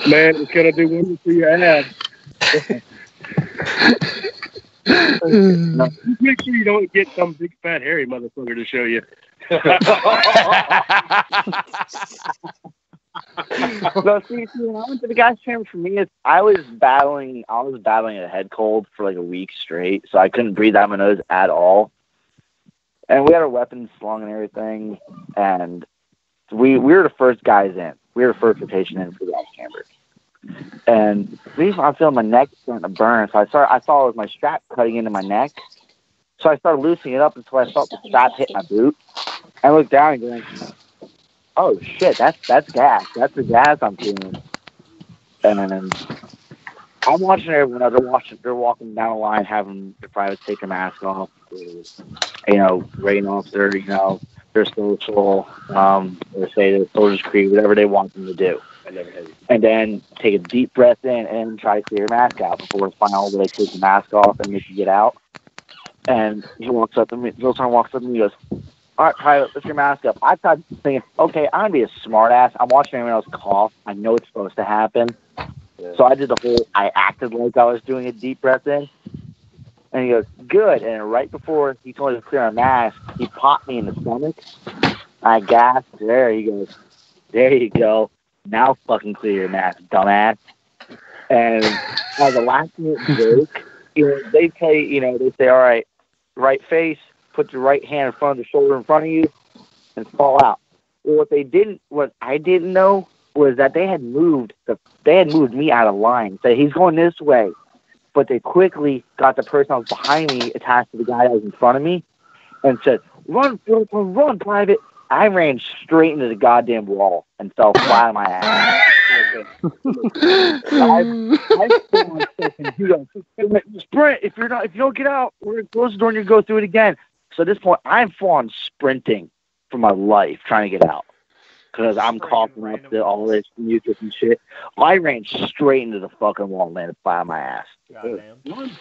Man, it's gonna do wonders for your abs. Make sure you don't get some big fat hairy motherfucker to show you. No, see, when I went to the gas chamber, for me, I was battling a head cold for like a week straight, so I couldn't breathe out my nose at all. And we had our weapons slung and everything, and we were the first guys in. We were the first rotation in for the gas chamber. And the reason I'm feeling my neck starting to burn, so I saw it was my strap cutting into my neck. So I started loosening it up until I felt the strap hit my boot. I looked down and going, "Oh shit, that's gas. That's the gas I'm feeling." And I'm watching everyone else. They're walking down the line, having the privates take their mask off. Rain off their social, or say their Soldier's Creed, whatever they want them to do. And then take a deep breath in and try to clear your mask out before it's final. They take the mask off and make you get out. And he walks up to me. Zoltan walks up to me and goes, "All right, private, lift your mask up." I thought, thinking, okay, I'm going to be a smart ass. I'm watching everyone else cough. I know it's supposed to happen. Yeah. So I acted like I was doing a deep breath in. And he goes, "Good." And right before he told me to clear my mask, he popped me in the stomach. I gasped. There he goes. "There you go. Now fucking clear your mask, dumbass." And as a last minute joke, they say, "All right, right face, put your right hand in front of the shoulder in front of you, and fall out." Well, what I didn't know was that they had moved me out of line. So he's going this way, but they quickly got the person that was behind me attached to the guy that was in front of me, and said, "Run, run, private." I ran straight into the goddamn wall and fell flat on my ass. Sprint! If you don't get out, we're gonna close the door and you go through it again. So at this point, I'm full on sprinting for my life, trying to get out. because I'm coughing up all this mucus and shit. I ran straight into the fucking wall and landed flat on my ass. Goddamn. And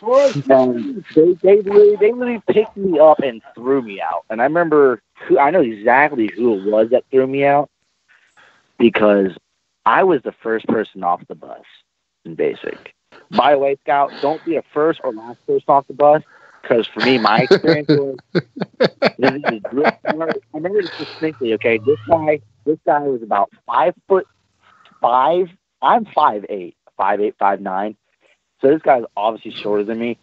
they literally picked me up and threw me out. And I remember, I know exactly who it was that threw me out because I was the first person off the bus in basic. By the way, Scout, don't be a first or last person off the bus, because for me, my experience was, I remember this distinctly, okay? This guy was about 5'5". I'm 5'8", 5'9". So this guy's obviously shorter than me.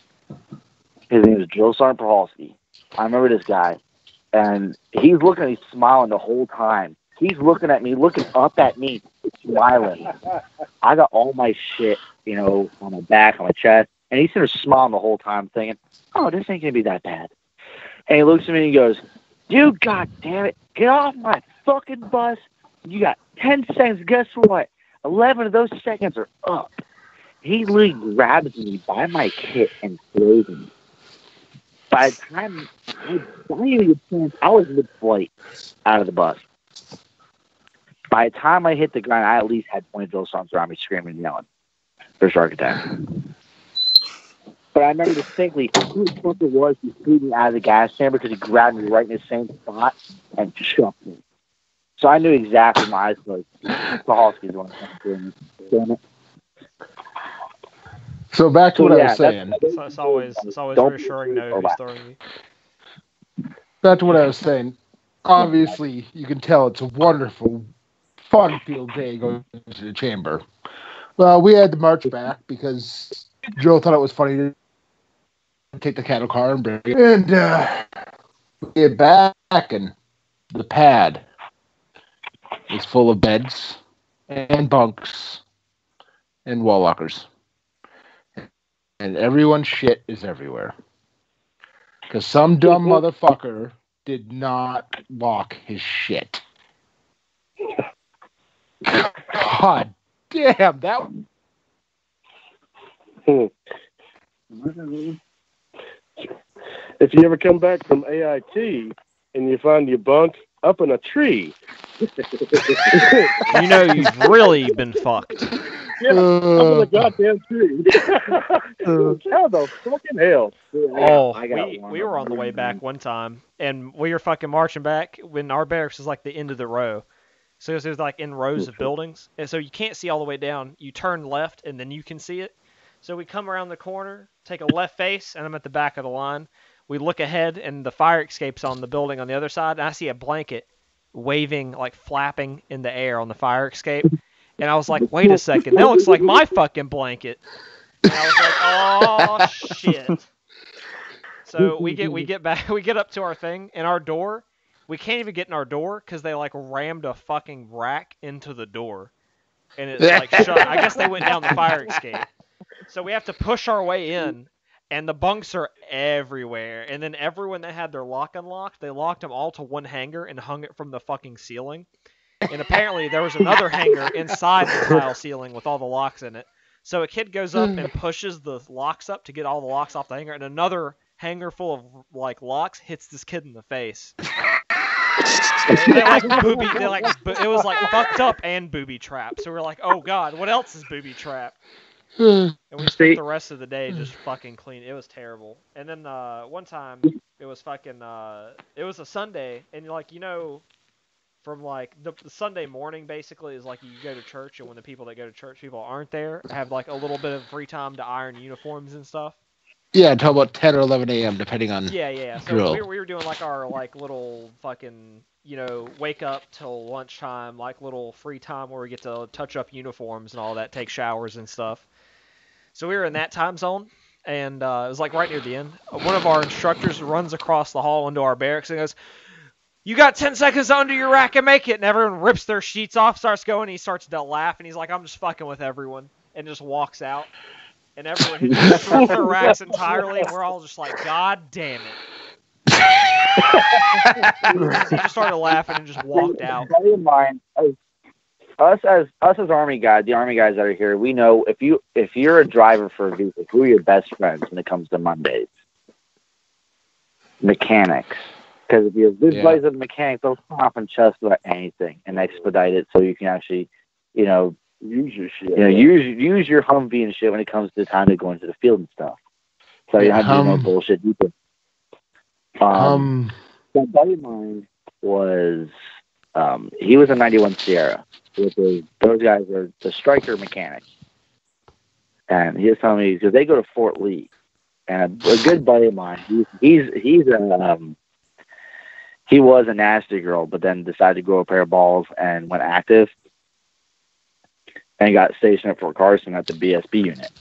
His name is Joe Sergeant Prohalski. I remember this guy. And he's looking at me, smiling the whole time. He's looking at me, looking up at me, smiling. I got all my shit, on my back, on my chest. And he's sort of smiling the whole time, thinking, oh, this ain't going to be that bad. And he looks at me and he goes, you goddammit, get off my fucking bus. You got 10 seconds. Guess what? 11 of those seconds are up. He literally grabs me by my kit and throws me. By the time I was mid-flight out of the bus. By the time I hit the ground, I at least had 20 drill sergeants around me screaming and yelling for shark attack. But I remember distinctly who the fuck it was who threw me out of the gas chamber because he grabbed me right in the same spot and chucked me. So I knew exactly my eyes closed. Prohalski's the one that threw me. Damn it. So back to what I was saying. It's always reassuring to know who's throwing you. Back to what I was saying. Obviously, you can tell it's a wonderful, fun-filled day going to the chamber. Well, we had to march back because Joe thought it was funny to take the cattle car and bring it. And we get back, and the pad is full of beds and bunks and wall lockers. And everyone's shit is everywhere. Because some dumb motherfucker did not lock his shit. God damn, that... If you ever come back from AIT and you find your bunk up in a tree, you know you've really been fucked. Yeah, up in a goddamn tree. How the fucking hell? Oh, we were on the way back one time, and we were fucking marching back when our barracks was like the end of the row. So it was like in rows of buildings, and so you can't see all the way down. You turn left, and then you can see it. So we come around the corner, take a left face, and I'm at the back of the line. We look ahead, and the fire escape's on the building on the other side, and I see a blanket waving, like flapping in the air on the fire escape. And I was like, wait a second, that looks like my fucking blanket. And I was like, oh shit. So we get back, we get up to our thing, and our door, we can't even get in our door because they like rammed a fucking rack into the door. And it's like shut. I guess they went down the fire escape. So we have to push our way in, and the bunks are everywhere. And then everyone that had their lock unlocked, they locked them all to one hanger and hung it from the fucking ceiling. And apparently there was another hanger inside the tile ceiling with all the locks in it. So a kid goes up and pushes the locks up to get all the locks off the hanger, and another hanger full of like locks hits this kid in the face. It was like fucked up and booby trapped. So we're like, oh god, what else is booby trapped? And we spent the rest of the day just fucking clean. It was terrible. And then one time it was fucking it was a Sunday, and like from like the Sunday morning basically is like you go to church, and when the people that go to church people aren't there, have like a little bit of free time to iron uniforms and stuff. Yeah, until about 10 or 11 a.m. depending on Yeah. So we were doing like our like little fucking wake up till lunchtime, like little free time where we get to touch up uniforms and all that, take showers and stuff. So we were in that time zone, and it was like right near the end. One of our instructors runs across the hall into our barracks and goes, you got 10 seconds to undo your rack and make it. And everyone rips their sheets off, starts going. He starts to laugh, and he's like, I'm just fucking with everyone, and just walks out. And everyone just stripped their racks entirely, and we're all just like, God damn it. He just started laughing and just walked out. Keep in mind, us as Army guys, the Army guys that are here, we know if you're a driver for a vehicle, who are your best friends when it comes to Mondays? Mechanics. Because if you have good Yeah. buddies with a mechanic, they'll stop and just about anything and expedite it so you can actually, use your shit. Use your Humvee and shit when it comes to the time to go into the field and stuff. So you don't have to do no bullshit. That buddy of mine was, he was a 91 Sierra, which is, those guys are the striker mechanics. And he was telling me, because they go to Fort Lee, and a good buddy of mine, he was a nasty girl, but then decided to grow a pair of balls and went active, and got stationed at Fort Carson at the BSB unit.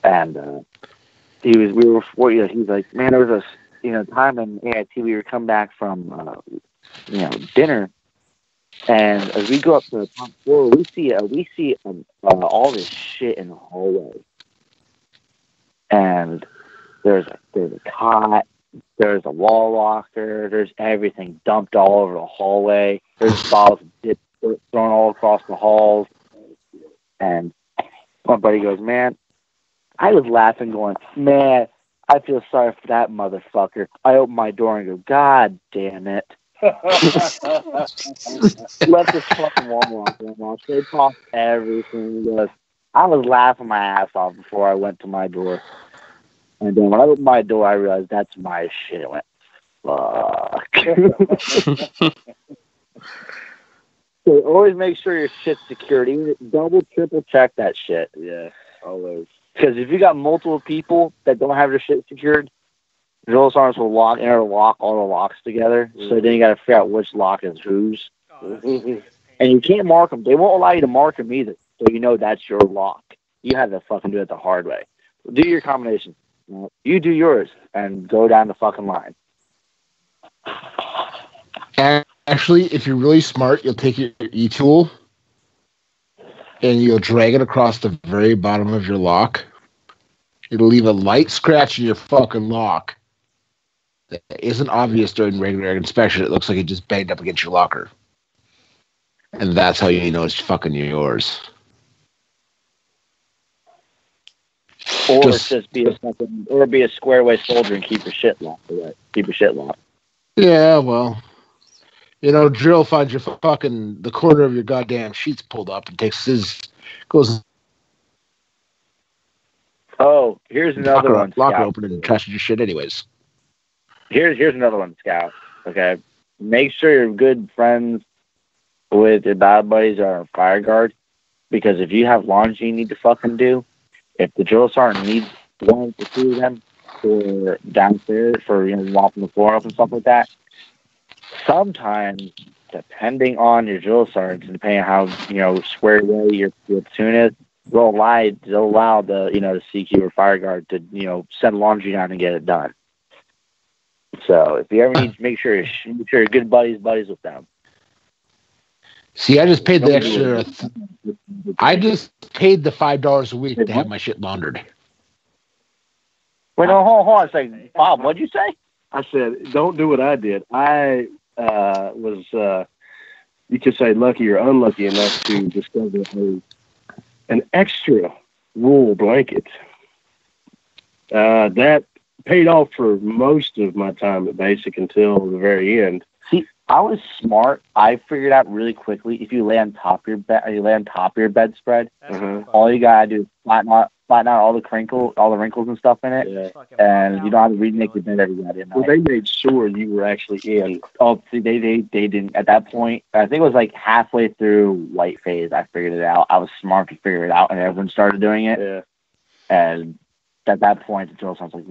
And he's like, man, there was a time in AIT we would come back from dinner, and as we go up to the top floor, we see all this shit in the hallway, and there's a cot, there's a wall locker, there's everything dumped all over the hallway, there's bottles of dip thrown all across the halls, and my buddy goes, man, I was laughing going, man, I feel sorry for that motherfucker. I open my door and go, God damn it. Let this fucking wall locker on. They tossed everything. He goes, I was laughing my ass off before I went to my door. And then when I opened my door, I realized that's my shit. I went, fuck. So always make sure your shit's secured. Even double, triple check that shit. Yeah, always. Because if you got multiple people that don't have their shit secured, drill sergeants will interlock all the locks together. Mm-hmm. So then you got to figure out which lock is whose. And you can't mark them. They won't allow you to mark them either. So you know that's your lock. You have to fucking do it the hard way. Do your combination. You do yours and go down the fucking line. Actually, if you're really smart, you'll take your E-tool and you'll drag it across the very bottom of your lock. It'll leave a light scratch in your fucking lock that isn't obvious during regular inspection. It looks like it just banged up against your locker. And that's how you know it's fucking yours. Or just be a square away soldier and keep your shit locked. Keep your shit locked. Yeah, well, Drill finds your the corner of your goddamn sheets pulled up and goes. Oh, here's another one. Locker open and trashes your shit anyways. Here's another one, Scout. Okay, make sure you're good friends with your bad buddies or a fire guard, because if you have laundry you need to fucking do, if the drill sergeant needs one to two of them for downstairs for mopping the floor up and stuff like that, sometimes depending on your drill sergeant, depending on how squared away your platoon is, they'll allow the the CQ or fire guard to send laundry down and get it done. So if you ever need to make sure you're good buddies with them. See, I just paid the extra. I just paid the $5 a week to have my shit laundered. Wait, no, hold on a second. Bob, what'd you say? I said, don't do what I did. I was, you could say, lucky or unlucky enough to discover an extra wool blanket. That paid off for most of my time at basic until the very end. See, I was smart. I figured out really quickly, if you lay on top of your bedspread, all you gotta do is flatten out all the wrinkles and stuff in it, and you don't have to remake your bed every goddamn night. Well, they made sure you were actually in. Oh, see, they didn't at that point. I think it was like halfway through white phase. I figured it out. I was smart to figure it out, and everyone started doing it. Yeah. And at that point, the drill sounds like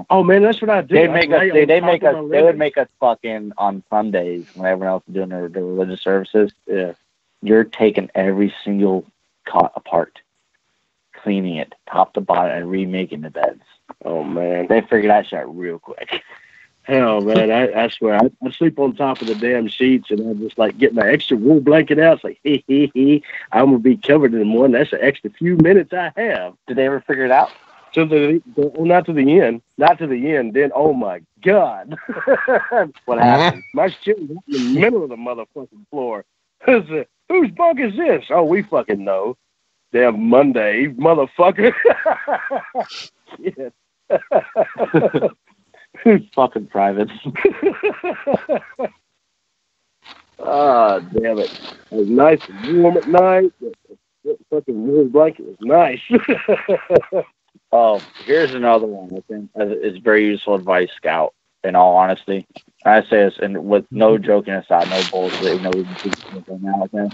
Oh man, that's what I did. They would make us fucking on Sundays when everyone else is doing their religious services. Yeah. You're taking every single cot apart, cleaning it top to bottom, and remaking the beds. Oh man, they figured that shit real quick. Hell man, I swear I sleep on top of the damn sheets, and I just like get my extra wool blanket out. It's like I'm gonna be covered in one. That's an extra few minutes I have. Did they ever figure it out? Not to the end. Then, oh my God. What happened? My shit was in the middle of the motherfucking floor. Whose bunk is this? Oh, we fucking know. Damn Monday, motherfucker. Fucking privates. Ah, damn it. It was nice and warm at night. That fucking warm blanket was nice. Oh, here's another one. I think it's very useful advice, Scout. In all honesty, I say this, and with no joking aside, no bullshit. No, okay.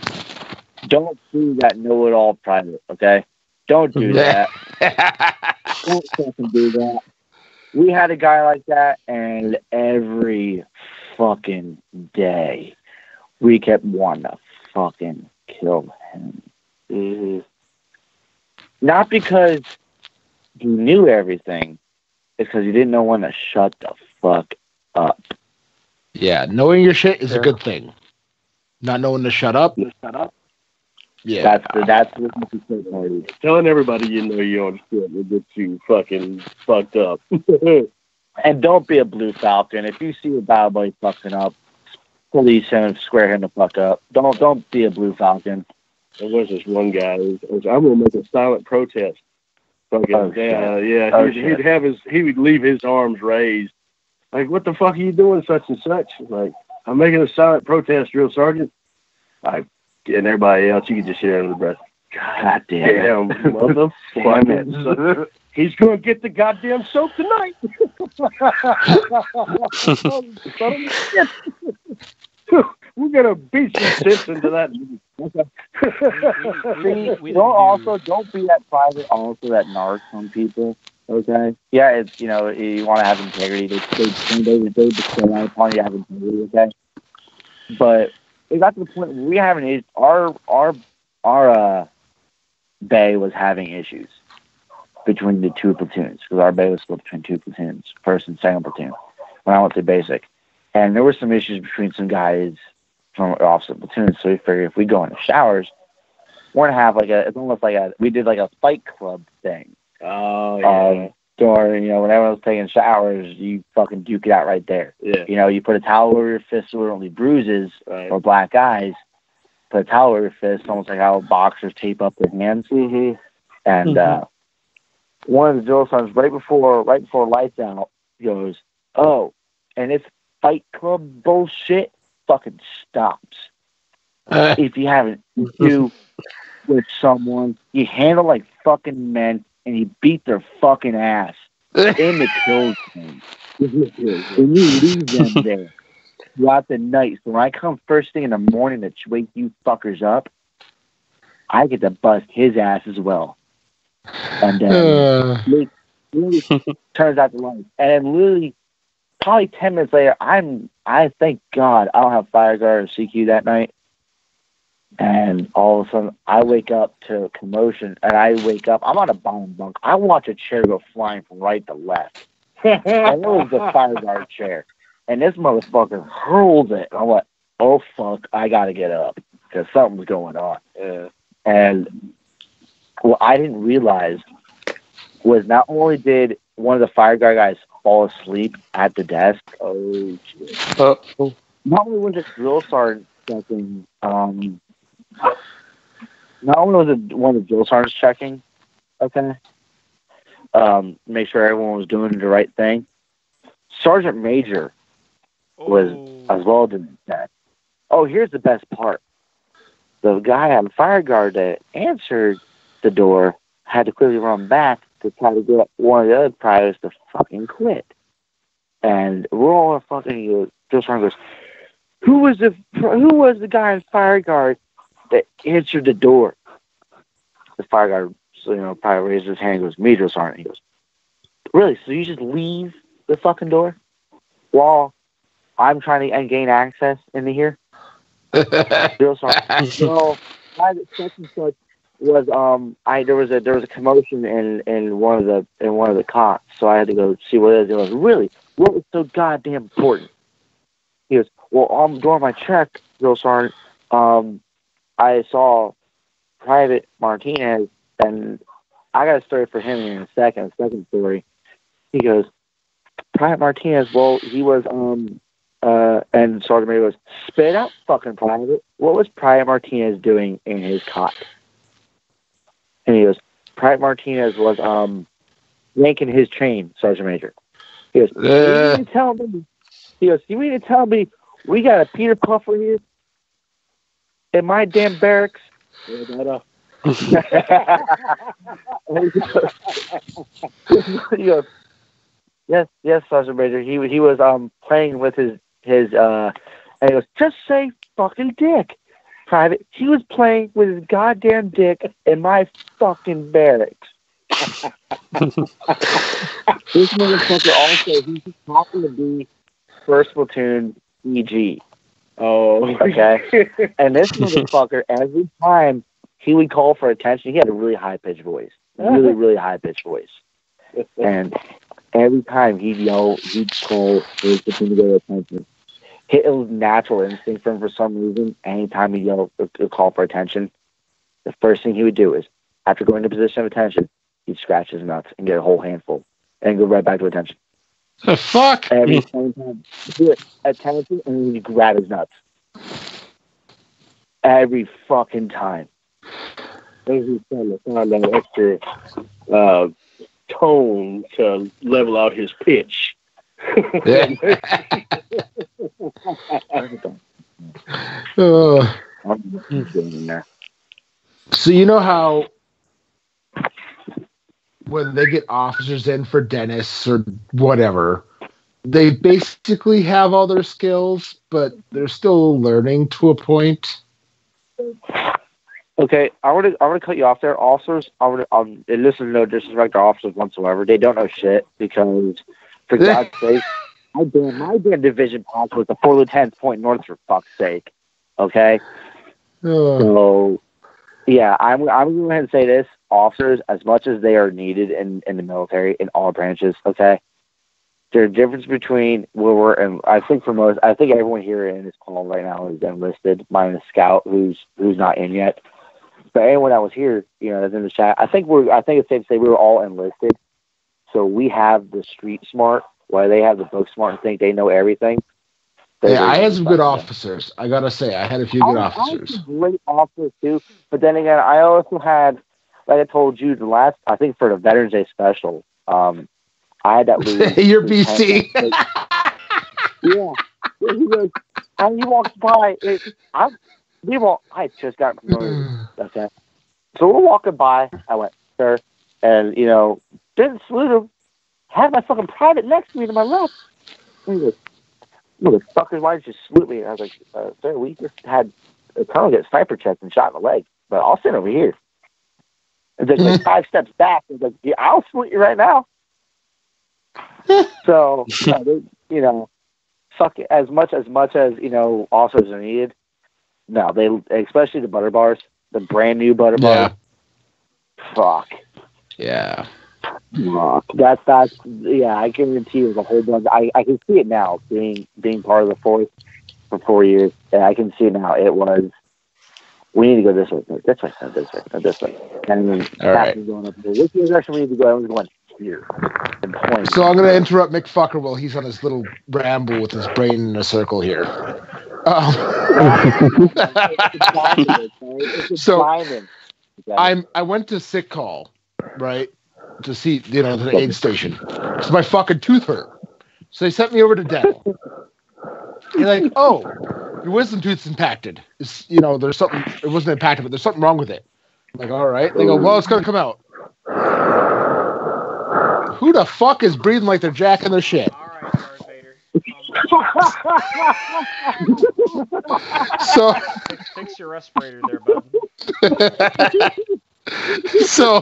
Don't do that know-it-all private. Okay, don't do that. Don't fucking do that. We had a guy like that, and every fucking day we kept wanting to fucking kill him. Mm-hmm. Not because he knew everything, it's because he didn't know when to shut the fuck up. Yeah, knowing your shit is a good thing. Not knowing to shut up. Yeah, that's what you say. Telling everybody you know your own shit will get you fucking fucked up. And don't be a blue falcon. If you see a bad boy fucking up, police him and square him the fuck up. Don't be a blue falcon. There was this one guy who was, I'm gonna make a silent protest. Fucking he would leave his arms raised. Like, what the fuck are you doing, such and such? Like, I'm making a silent protest, drill sergeant. And everybody else, you could just hear under the breath. God damn, motherfucker. He's going to get the goddamn soap tonight. We're going to beat some sense into that. Don't be that private, also that narc on people. Okay. Yeah, it's you want to have integrity. They display out upon you to have integrity. Okay. But it got to the point where we having our bay was having issues between the two platoons because our bay was split between two platoons, first and second platoon. When I went to basic, and there were some issues between some guys from opposite platoons. So we figured if we go in the showers, we're gonna have it's almost like we did like a fight club thing. Oh, yeah. Or, when everyone's taking showers, you fucking duke it out right there. Yeah. You put a towel over your fist so it only bruises or black eyes. Put a towel over your fist, almost like how boxers tape up their hands. Mm-hmm. And one of the drill sergeants, right before lights out, goes, "Oh, and if fight club bullshit fucking stops. If you haven't do with someone, you handle like fucking men, and you beat their fucking ass in the kill zone. And you leave them there throughout the night. So when I come first thing in the morning to wake you fuckers up, I get to bust his ass as well." And then literally turns out the light. And then literally, probably 10 minutes later, I thank God I don't have fire guard or CQ that night. And all of a sudden, I wake up to commotion, and I'm on a bottom bunk. I watch a chair go flying from right to left. And it was the fire guard chair. And this motherfucker hurls it. And I'm like, oh, fuck, I got to get up, because something's going on. And what I didn't realize was not only did one of the fire guard guys fall asleep at the desk, not only was it drill sergeant checking, not only was it one of the drill sergeants checking, okay, make sure everyone was doing the right thing, Sergeant Major was as well doing that. Oh, here's the best part. The guy on the fire guard that answered the door had to quickly run back to try to get one of the other privates to fucking quit. And we're all fucking drill sergeant goes, Who was the guy in fire guard that answered the door? The fire guard, probably raises his hand and goes, "Me, drill sergeant." He goes, "Really? So you just leave the fucking door while I'm trying to gain access into here?" Drill sergeant, "No, such and such was there was a commotion in one of the cots, so I had to go see what it is." He goes, "Really? What was so goddamn important?" He goes, "Well, during my check, drill sergeant, I saw Private Martinez, and I got a story for him in a second story." He goes, "Private Martinez, well, he was, and Sergeant Major goes, spit out fucking Private. What was Private Martinez doing in his cot?" And he goes, "Private Martinez was, yanking his chain, Sergeant Major." He goes, you mean to tell me? He goes, you mean to tell me we got a Peter Puffer here in my damn barracks? He goes, yes, Sergeant Major. He was playing with his and he goes, just say fucking dick, Private. He was playing with his goddamn dick in my fucking barracks. This motherfucker also, he's just happy to be first platoon EG. Oh, okay. And this motherfucker, every time he would call for attention, he had a really high pitched voice, really high pitched voice. And every time he'd yell, he'd call for his platoon to get attention. It was natural instinct for him for some reason. Anytime he'd yell or call for attention, the first thing he would do is, after going to position of attention, he'd scratch his nuts and get a whole handful and go right back to attention. The fuck? Every time he'd do it, attention, and then he'd grab his nuts. Every fucking time. He's trying to find that extra tone to level out his pitch. Yeah. So you know how when they get officers in for dentists or whatever, they basically have all their skills, but they're still learning to a point. Okay, I want to cut you off there. Officers, and this is no disrespect to officers whatsoever. They don't know shit because, for God's sake, my damn division pass was the 4 lieutenants point north, for fuck's sake. Okay? So, yeah, I'm going to go ahead and say this. Officers, as much as they are needed in the military, in all branches, okay? There's a difference between where we're, and I think everyone here in this call right now is enlisted, minus Scout, who's not in yet. But anyone that was here, that's in the chat, I think it's safe to say we were all enlisted. So we have the street smart, while they have the book smart and think they know everything. Yeah, I had some good officers. I gotta say, I had a few good officers. I had some great officers too, but then again, I also had, like I told you I think for the Veterans Day special, I had that. You're BC. Yeah, he goes, and he walks by. I just got promoted. Okay, so we're walking by. I went, sir, and didn't salute him. Had my fucking private next to me to my left. And he goes, motherfuckers, why did you salute me? And I was like, sir, we just had a colonel get sniper checked and shot in the leg, but I'll sit over here. And then like 5 steps back, and like, yeah, I'll salute you right now. So, fuck it. As much as officers are needed. No, they, especially the butter bars, the brand new butter bars. Fuck. Yeah. That's I guarantee you, there's a whole bunch. I can see it now, being part of the force for 4 years, and I can see it now. It was, we need to go this way, not this way. And then going up here. Which direction we need to go? I was going here. So I'm going to interrupt Mick Fucker while he's on his little ramble with his brain in a circle here. So I went to sick call, right, to see to the aid station. So my fucking tooth hurt. So they sent me over to dental. You're like, oh, your wisdom tooth's impacted. There's something. It wasn't impacted, but there's something wrong with it. I'm like, all right. They go, well, it's gonna come out. Who the fuck is breathing like they're jacking their shit? All right, Darth Vader. So fix your respirator there, bud. So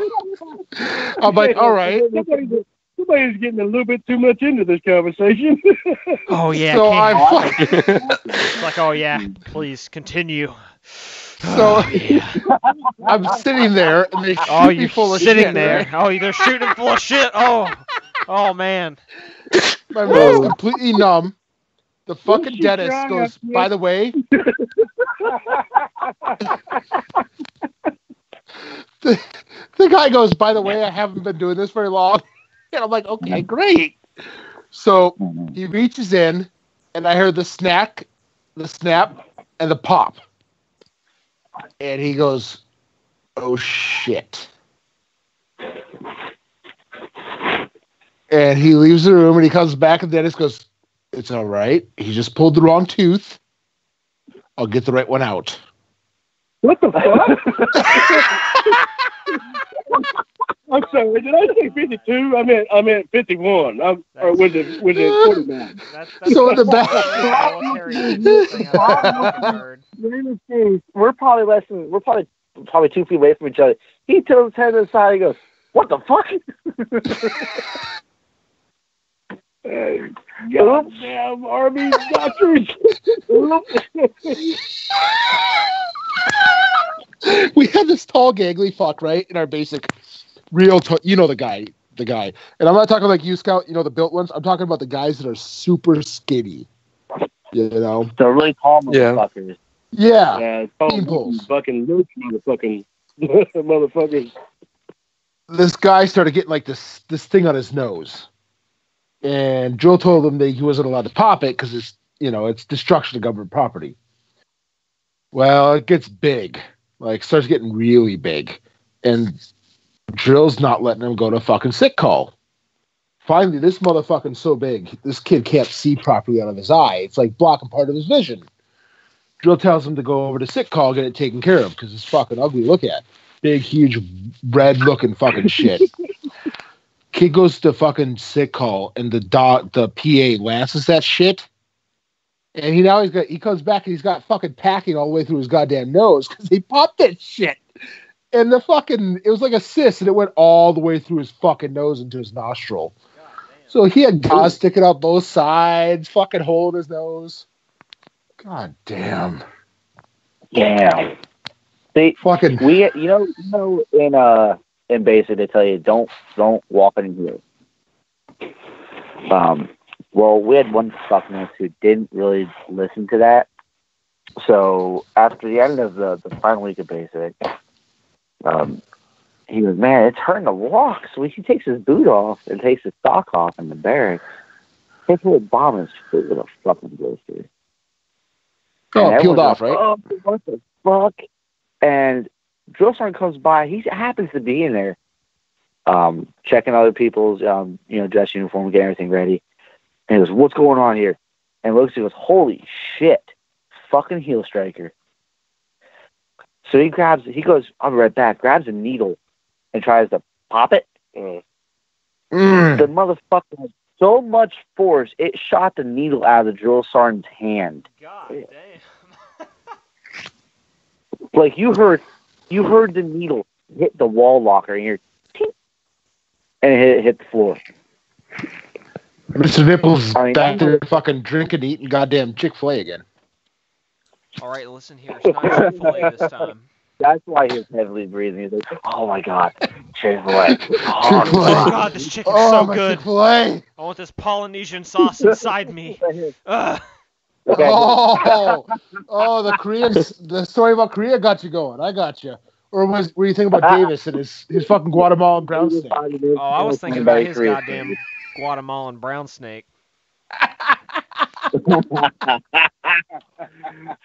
I'm like, all right. Somebody's getting a little bit too much into this conversation. Oh yeah. So it's like, oh yeah, please continue. So I'm sitting there, and they shoot me full of shit. Sitting there. Right? Oh, they're shooting full of shit. Oh man. My mouth's completely numb. The fucking dentist goes, by the way. The guy goes, by the way, I haven't been doing this very long. And I'm like, okay, great. So he reaches in, and I heard the snap, and the pop. And he goes, oh, shit. And he leaves the room and he comes back and the dentist goes, "It's all right. He just pulled the wrong tooth. I'll get the right one out." What the fuck? I'm sorry. Did I say 52? I meant 51. Or was it 49? So in the back, we're probably 2 feet away from each other. He tilts his head to the side and goes, "What the fuck?" Goddamn army doctors. We had this tall, gangly fuck, right, in our basic you know the guy. And I'm not talking like you, Scout, you know, the built ones. I'm talking about the guys that are super skinny. You know? They're really tall motherfuckers. Yeah. Fucking Luke motherfuckers. This guy started getting like this thing on his nose. And Joe told him that he wasn't allowed to pop it because it's destruction of government property. Well, it gets big. Like, starts getting really big. And Drill's not letting him go to fucking sick call. Finally, this motherfucker's so big, this kid can't see properly out of his eye. It's like blocking part of his vision. Drill tells him to go over to sick call, get it taken care of, because it's fucking ugly to look at. Big, huge, red-looking fucking shit. Kid goes to fucking sick call, and the PA lances that shit. And he comes back and he's got fucking packing all the way through his goddamn nose because he popped that shit. And it was like a cyst, and it went all the way through his fucking nose into his nostril. So he had gauze sticking out both sides, fucking hole in his nose. God damn. Damn. See, fucking. In basic they tell you don't walk in here. Well, we had one fuckness who didn't really listen to that. So after the end of the final week of basic, he goes, "Man, it's hurting to walk." So he takes his boot off and takes his sock off in the barracks. His whole bomb is filled with a fucking blister. Oh, peeled off, right? Oh, what the fuck? And drill sergeant comes by. He happens to be in there, checking other people's, dress uniform, getting everything ready. And he goes, "What's going on here?" And looks and goes, "Holy shit, fucking heel striker." So he goes, "I'll be right back," grabs a needle and tries to pop it. The motherfucker has so much force, it shot the needle out of the drill sergeant's hand. God damn. Like you heard the needle hit the wall locker and you're tink, and it hit the floor. Mr. Nipples back there fucking drinking, eating goddamn Chick-fil-A again. All right, listen here. It's not Chick-fil-A this time. That's why he was heavily breathing. He's like, "Oh my god, Chick-fil-A! Oh god, this chicken's so good. Chick-fil-A. I want this Polynesian sauce inside me." Okay. The story about Korea got you going. I got you. Or were you thinking about Davis and his fucking Guatemalan brown snake? Oh, I was thinking about his goddamn Guatemalan brown snake.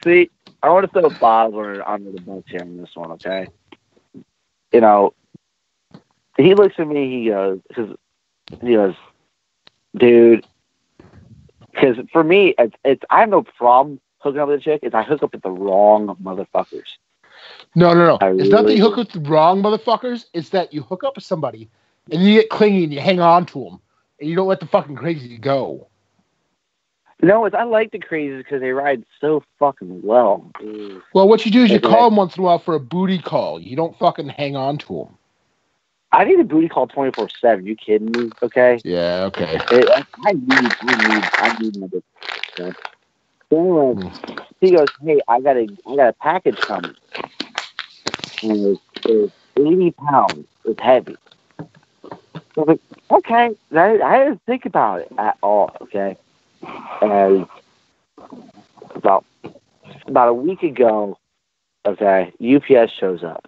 See, I want to throw Bob under the bus here on this one, okay? He looks at me, he goes, "Dude," because for me, I have no problem hooking up with a chick. It's I hook up with the wrong motherfuckers. No. It's not that you hook up with the wrong motherfuckers. It's that you hook up with somebody and you get clingy and you hang on to them and you don't let the fucking crazy go. No, I like the crazies because they ride so fucking well. Well, what you do is you call them once in a while for a booty call. You don't fucking hang on to them. I need a booty call 24/7. You kidding me? Okay. Yeah. Okay. I need my booty. So anyway, he goes, "Hey, I got a package coming, and it's 80 pounds. It's heavy." So I was like, "Okay." I didn't think about it at all. Okay. And about a week ago, okay, UPS shows up,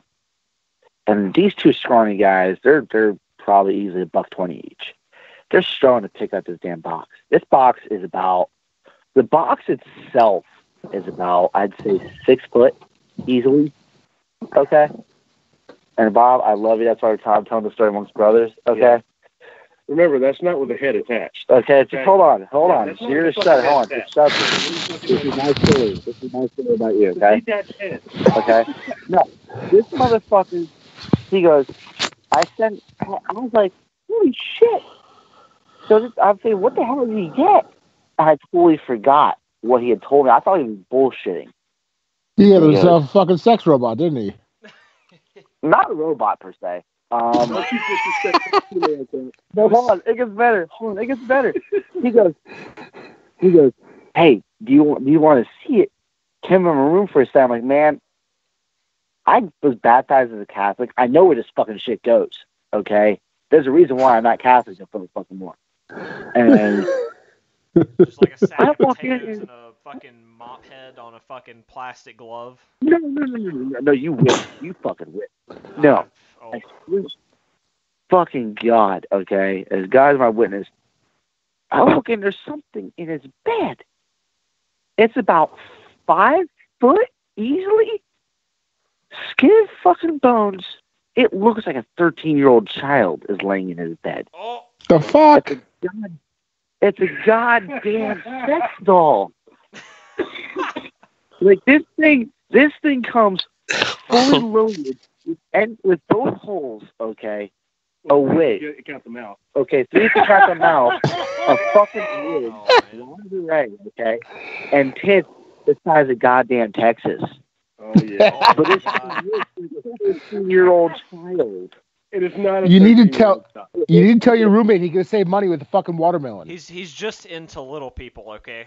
and these two scrawny guys, they're probably easily $1.20 each. They're strong to pick up this damn box. The box itself is about, I'd say, 6 foot easily. Okay. And Bob, I love you. That's why I'm telling the story amongst brothers. Okay. Remember, that's not with the head attached. Okay, just hold on. That's You're not just shut. with the Hold on. head Just shut. This is my story. This is my story about you. Okay. Okay. No, this motherfucker. He goes. I was like, holy shit. So I'm saying, what the hell did he get? I totally forgot what he had told me. I thought he was bullshitting. Yeah, there was a fucking sex robot, didn't he? Not a robot per se. No, hold on. It gets better. He goes, hey, do you want to see it? Came in my room for a second. I'm like, man, I was baptized as a Catholic. I know where this fucking shit goes. Okay, there's a reason why I'm not Catholic for the fucking more. And just like a sack of potatoes and a fucking mop head on a fucking plastic glove. No, you whip. You fucking whip. No. Oh. Fucking God, okay? As God is my witness, I look and there's something in his bed. It's about 5 foot easily. Skin fucking bones. It looks like a 13-year-old child is laying in his bed. Oh. The fuck? It's a goddamn sex doll. Like this thing comes fully loaded and with both holes, okay. Oh wait. Count the mouth. Okay, 3 to count the mouth, a fucking wig, lingerie, okay, and tits the size of goddamn Texas. Oh yeah. But it's a 13-year-old child. It is not. You need to tell your roommate he can save money with a fucking watermelon. He's just into little people, okay?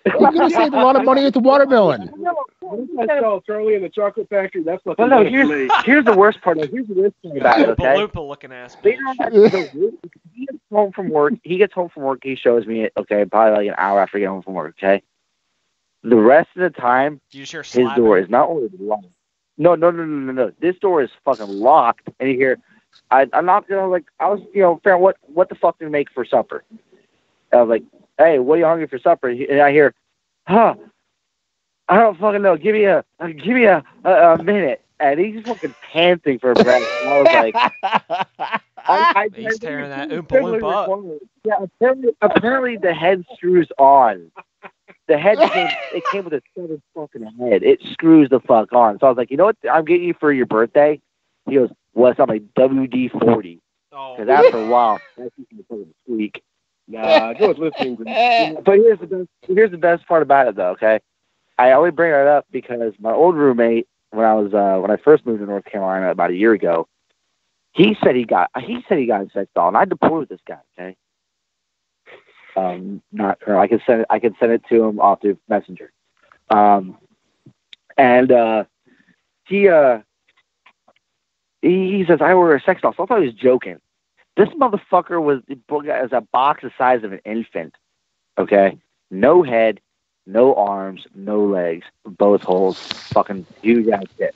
He could have saved a lot of money with the watermelon. I saw Charlie in the Chocolate Factory. That's what. Well, no, here's the worst part. Here's the worst thing about it. Okay. Baloopa looking ass. He gets home from work. He shows me it. Okay, probably like an hour after I get home from work. Okay. The rest of the time, his door is not only locked. No. This door is fucking locked. And you hear, I'm not I was figuring what the fuck do we make for supper? I was like, hey, what are you hungry for supper? And I hear, I don't fucking know. Give me a minute. And he's fucking panting for breath. And I was like, he's tearing that Oompa Loompa up. Yeah, apparently the head screws on. The head came with a 7 fucking head. It screws the fuck on. So I was like, you know what? I'm getting you for your birthday. He goes, what's up? I'm like WD-40. Because after a while, that's just going to squeak. Nah, go with listening. But here's the best part about it, though. Okay, I only bring it up because my old roommate, when I first moved to North Carolina about a year ago, he said he got a sex doll, and I deployed with this guy. Okay. Not her. I can send it to him off through Messenger. He says I ordered a sex doll. So I thought he was joking. This motherfucker was a box the size of an infant. Okay, no head, no arms, no legs, both holes, fucking huge ass shit.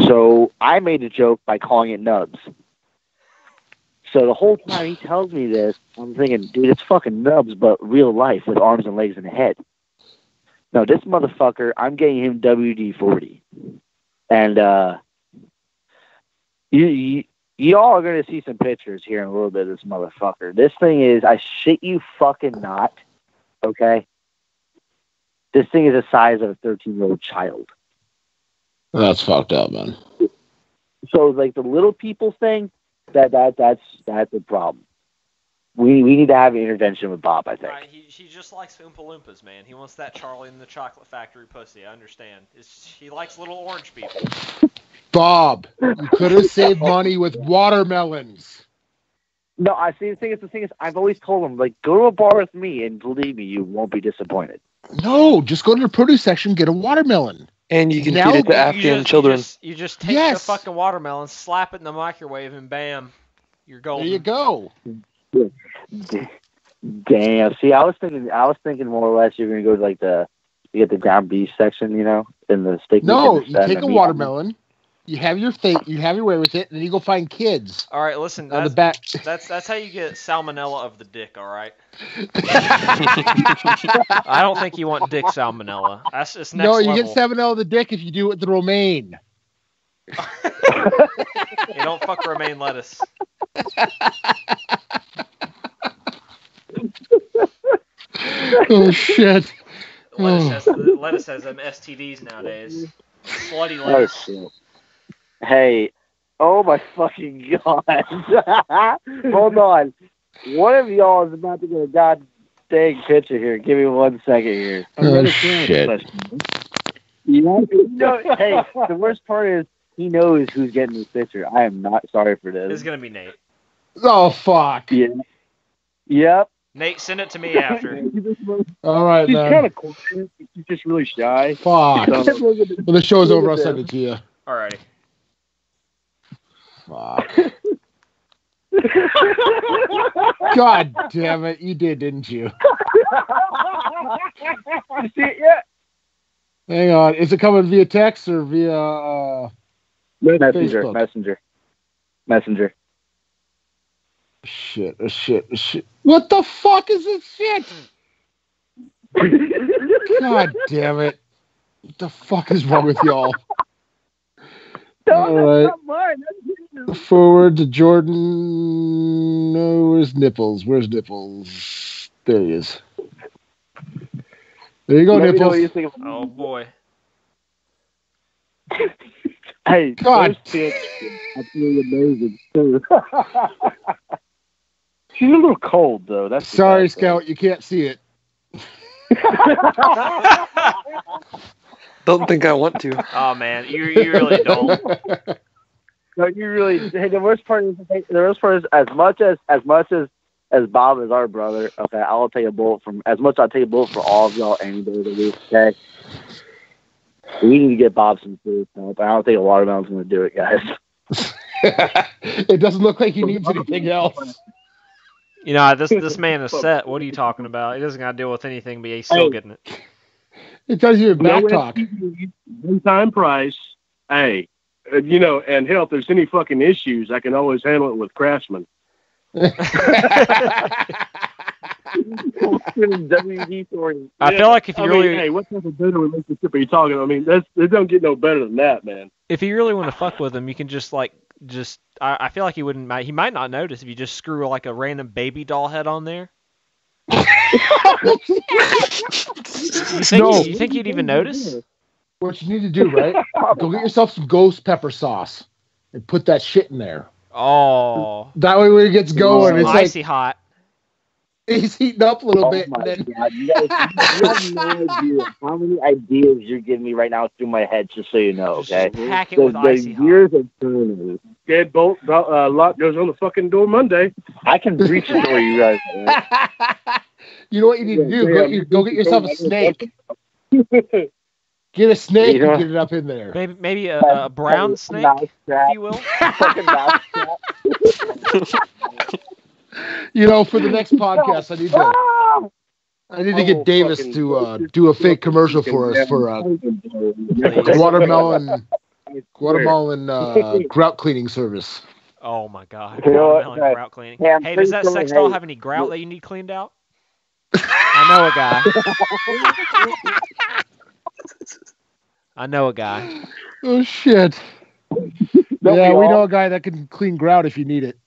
So I made a joke by calling it Nubs. So the whole time he tells me this, I'm thinking, dude, it's fucking Nubs, but real life with arms and legs and a head. No, this motherfucker, I'm getting him WD-40. And y'all are going to see some pictures here in a little bit of this motherfucker. This thing is, I shit you fucking not, okay? This thing is the size of a 13-year-old child. That's fucked up, man. So, like, the little people thing, that's a problem. We need to have an intervention with Bob, I think. Right, he just likes Oompa Loompas, man. He wants that Charlie in the Chocolate Factory pussy. I understand. He likes little orange people. Bob, you could have saved money with watermelons. No, I see. The thing is, I've always told him, like, go to a bar with me, and believe me, you won't be disappointed. No, just go to the produce section, get a watermelon. And you can feed it to Afghan children. You just take the fucking watermelon, slap it in the microwave, and bam, you're golden. There you go. Damn. See, I was thinking more or less you're gonna go to like you get the ground beef section, in the steak. No, you take a watermelon. You have your way with it, and then you go find kids. All right, listen. On the back. That's how you get salmonella of the dick. All right. I don't think you want dick salmonella. That's just next level. No, you get salmonella of the dick if you do it with the romaine. You don't fuck romaine lettuce. Oh shit! Lettuce has them STDs nowadays. Slutty lettuce. Oh, hey, oh my fucking god! Hold on, one of y'all is about to get a goddamn picture here. Give me 1 second here. Oh shit! No, hey, the worst part is he knows who's getting this picture. I am not sorry for this. It's gonna be Nate. Oh fuck! Yeah. Yep. Nate, send it to me after. All right, She's man. kind of quiet. She's just really shy. Fuck. So, When the show's over, I'll send it to you. Alrighty. Fuck. God damn it! You did, didn't you? You see it yet? Hang on. Is it coming via text or via Messenger. Facebook? Messenger. Shit. What the fuck is this shit? God damn it. What the fuck is wrong with y'all? All right. Forward to Jordan. No, where's Nipples? Where's Nipples? There he is. There you go, Nipples. Oh boy. Hey, God. absolutely amazing too. She's a little cold though. That's Sorry, Scout, you can't see it. Don't think I want to. Oh man, you really don't. No, you really. Hey, the worst part is as much as Bob is our brother. Okay, I'll take a bullet from as much. I'll take a bullet for all of y'all any day of the week. Okay, we need to get Bob some food help. I don't think a watermelon's going to do it, guys. It doesn't look like he needs anything else. You know, this man is set. What are you talking about? He doesn't got to deal with anything, but he's still getting it. It does your back talk. One-time price. Hey, you know, and hell, if there's any fucking issues, I can always handle it with Craftsman. I feel like if you hey, what type of better relationship are you talking? I mean, it don't get no better than that, man. If you really want to fuck with him, you can just I feel like he might not notice if you just screw like a random baby doll head on there. You think he'd even notice? What you need to do, right? Go get yourself some ghost pepper sauce and put that shit in there. Oh. That way when it gets going, it's icy like hot. He's heating up a little bit. My And then... God. You guys have no idea how many ideas you're giving me right now through my head, just so you know, okay? Just pack it with icy hot. Years of turning. Deadbolt lock goes on the fucking door Monday. I can reach the door, you guys. You know what you need to do? Go get yourself a snake. Get a snake and get it up in there. Maybe a brown snake, if you will. You know, for the next podcast, I need to get Davis to do a fake commercial for us for watermelon grout cleaning service. Oh my God, watermelon grout cleaning. Hey, does that sex doll have any grout that you need cleaned out? I know a guy. Oh shit! Yeah, we know a guy that can clean grout if you need it.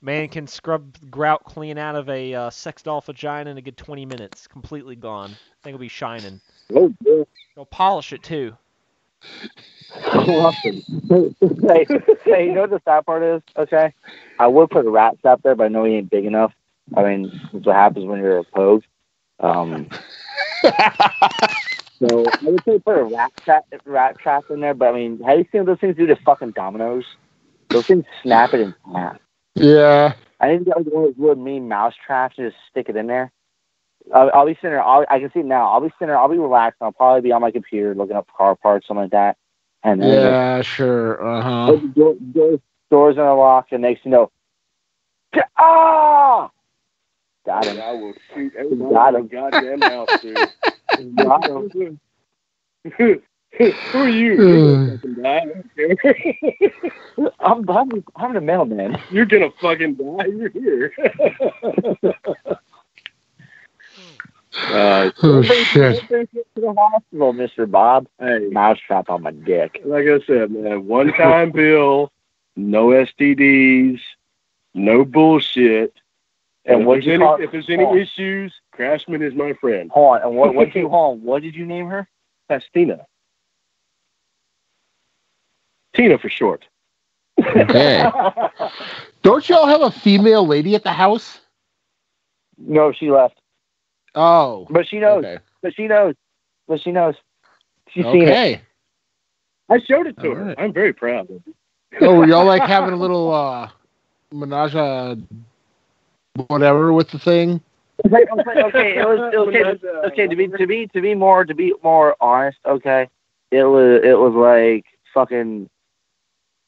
Man can scrub grout clean out of a sex doll vagina in a good 20 minutes. Completely gone. Thing will be shining. Oh, yeah. He'll polish it too. Awesome. Hey, you know what the sad part is? Okay, I would put a rat trap there, but I know he ain't big enough. I mean, that's what happens when you're a pogue. So I would say put a rat trap in there, but I mean, have you seen what those things do to fucking dominoes? Those things snap it in half. Yeah. I need to get like one of those little mini mouse traps and just stick it in there. I'll be sitting there. I can see it now. I'll be sitting there. I'll be relaxed. I'll probably be on my computer looking up car parts, something like that. And then yeah, sure. Doors are locked, and next you know, got him. I will shoot everybody in the goddamn house, dude. Got him. Who are you? I'm the mailman. You're gonna fucking die. You're here. Oh shit! To the hospital, Mr. Bob. Hey, mousetrap on my dick. Like I said, man, one-time bill, no STDs. No bullshit. And if there's any issues, Crashman is my friend. Hold on. And what did you name her? That's Tina. Tina for short. Okay. Don't y'all have a female lady at the house? No, she left. Oh. But she knows. Okay. But she knows. She's seen it. I showed it to her. Right. I'm very proud of it. Oh, were y'all like having a little menage whatever with the thing? Okay. It was okay. To be more honest. Okay, it was like fucking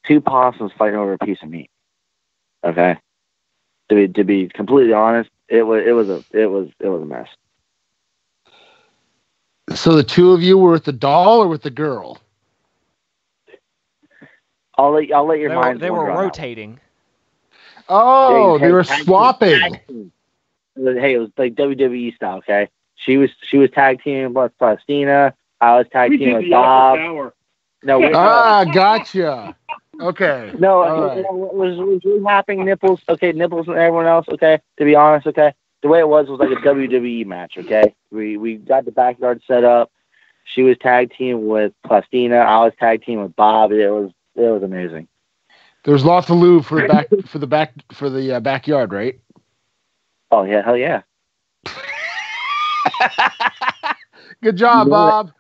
two possums fighting over a piece of meat. Okay, to be completely honest, it was a mess. So the two of you were with the doll or with the girl? I'll let your mind. They were rotating. Oh, they were swapping. Hey, it was like WWE style. Okay, she was tag teaming with Faustina. I was tag teaming with Bob. No, gotcha. Okay. No, it was really happening. Nipples and everyone else. Okay, to be honest. Okay, the way it was like a WWE match. Okay, we got the backyard set up. She was tag team with Faustina. I was tag team with Bob. It was amazing. There's lots of lube for the backyard, right? Oh yeah, hell yeah. Good job, Bob.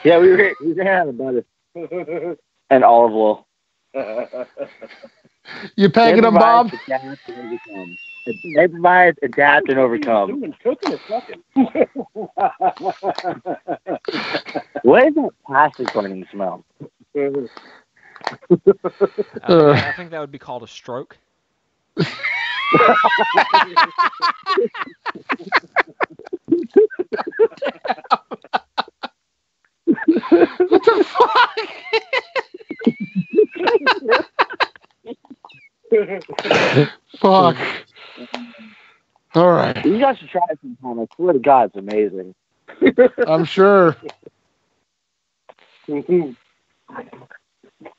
Yeah, we ran about it. And olive oil. You pegging them, Bob? Improvise, adapt, and overcome. Cooking or fucking? What is that plastic burning smell? I think that would be called a stroke. What the fuck? Fuck. All right. You guys should try it sometime. I swear to God, it's amazing. I'm sure.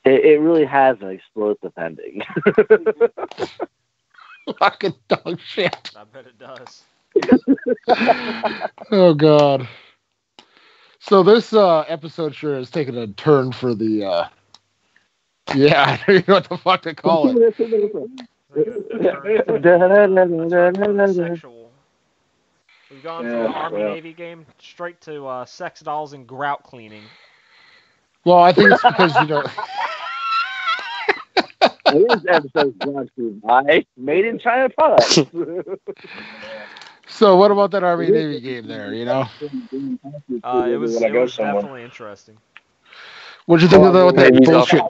It really has an explosive ending. Fucking dog shit. I bet it does. Oh, God. So this episode sure has taken a turn for the... Yeah, I don't even know what the fuck to call it. Sexual. We've gone from the Army-Navy game straight to sex dolls and grout cleaning. Well, I think it's because, you know... This episode is brought to you by Made in China products. So what about that Army-Navy game there, you know? It was definitely interesting. What'd you think of that bullshit?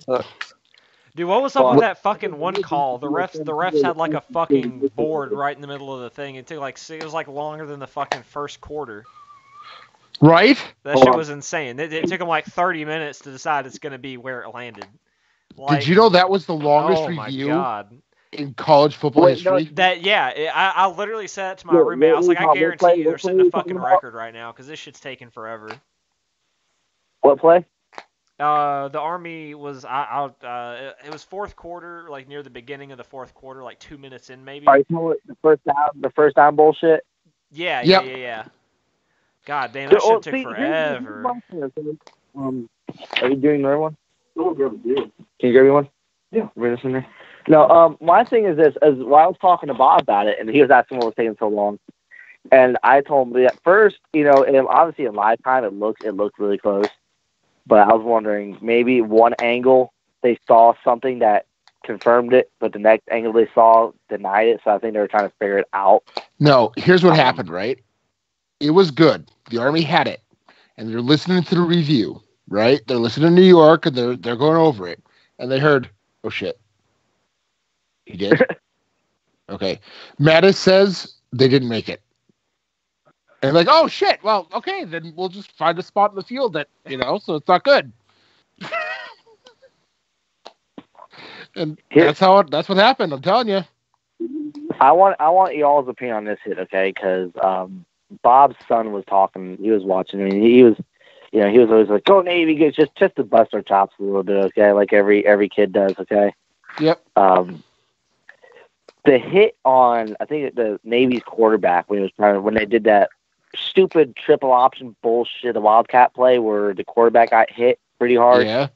Dude, what was up with that fucking one call? The refs had like a fucking board right in the middle of the thing. It was like longer than the fucking first quarter. Right? That shit was insane. It took them like 30 minutes to decide it's going to be where it landed. Like, did you know that was the longest review in college football history? I literally said it to my roommate. I was like, I guarantee you they're setting a fucking record right now because this shit's taking forever. What play? The Army was it was fourth quarter, like near the beginning of the fourth quarter, like 2 minutes in maybe. Are you talking about the first down bullshit? Yeah. God damn, that shit took forever. Are you doing another one? Can you grab me one? Yeah. Bring this in there. No, my thing is this: as while I was talking to Bob about it, and he was asking what was taking so long, and I told him at first, and obviously in live time it looked really close. But I was wondering, maybe one angle they saw something that confirmed it, but the next angle they saw denied it. So I think they were trying to figure it out. No, here's what happened, right? It was good. The Army had it. And they're listening to the review, right? They're listening to New York, and they're going over it. And they heard, oh, shit. He did? Okay. Mattis says they didn't make it. And like, oh shit! Well, okay, then we'll just find a spot in the field that so it's not good. And that's what happened. I'm telling you. I want y'all's opinion on this hit, okay? Because Bob's son was talking. He was watching. I mean, he was always like, "Go Navy!" Good, just to bust our chops a little bit, okay? Like every kid does, okay? Yep. The hit on, I think, the Navy's quarterback when they did that stupid triple option bullshit, the Wildcat play where the quarterback got hit pretty hard. Yeah.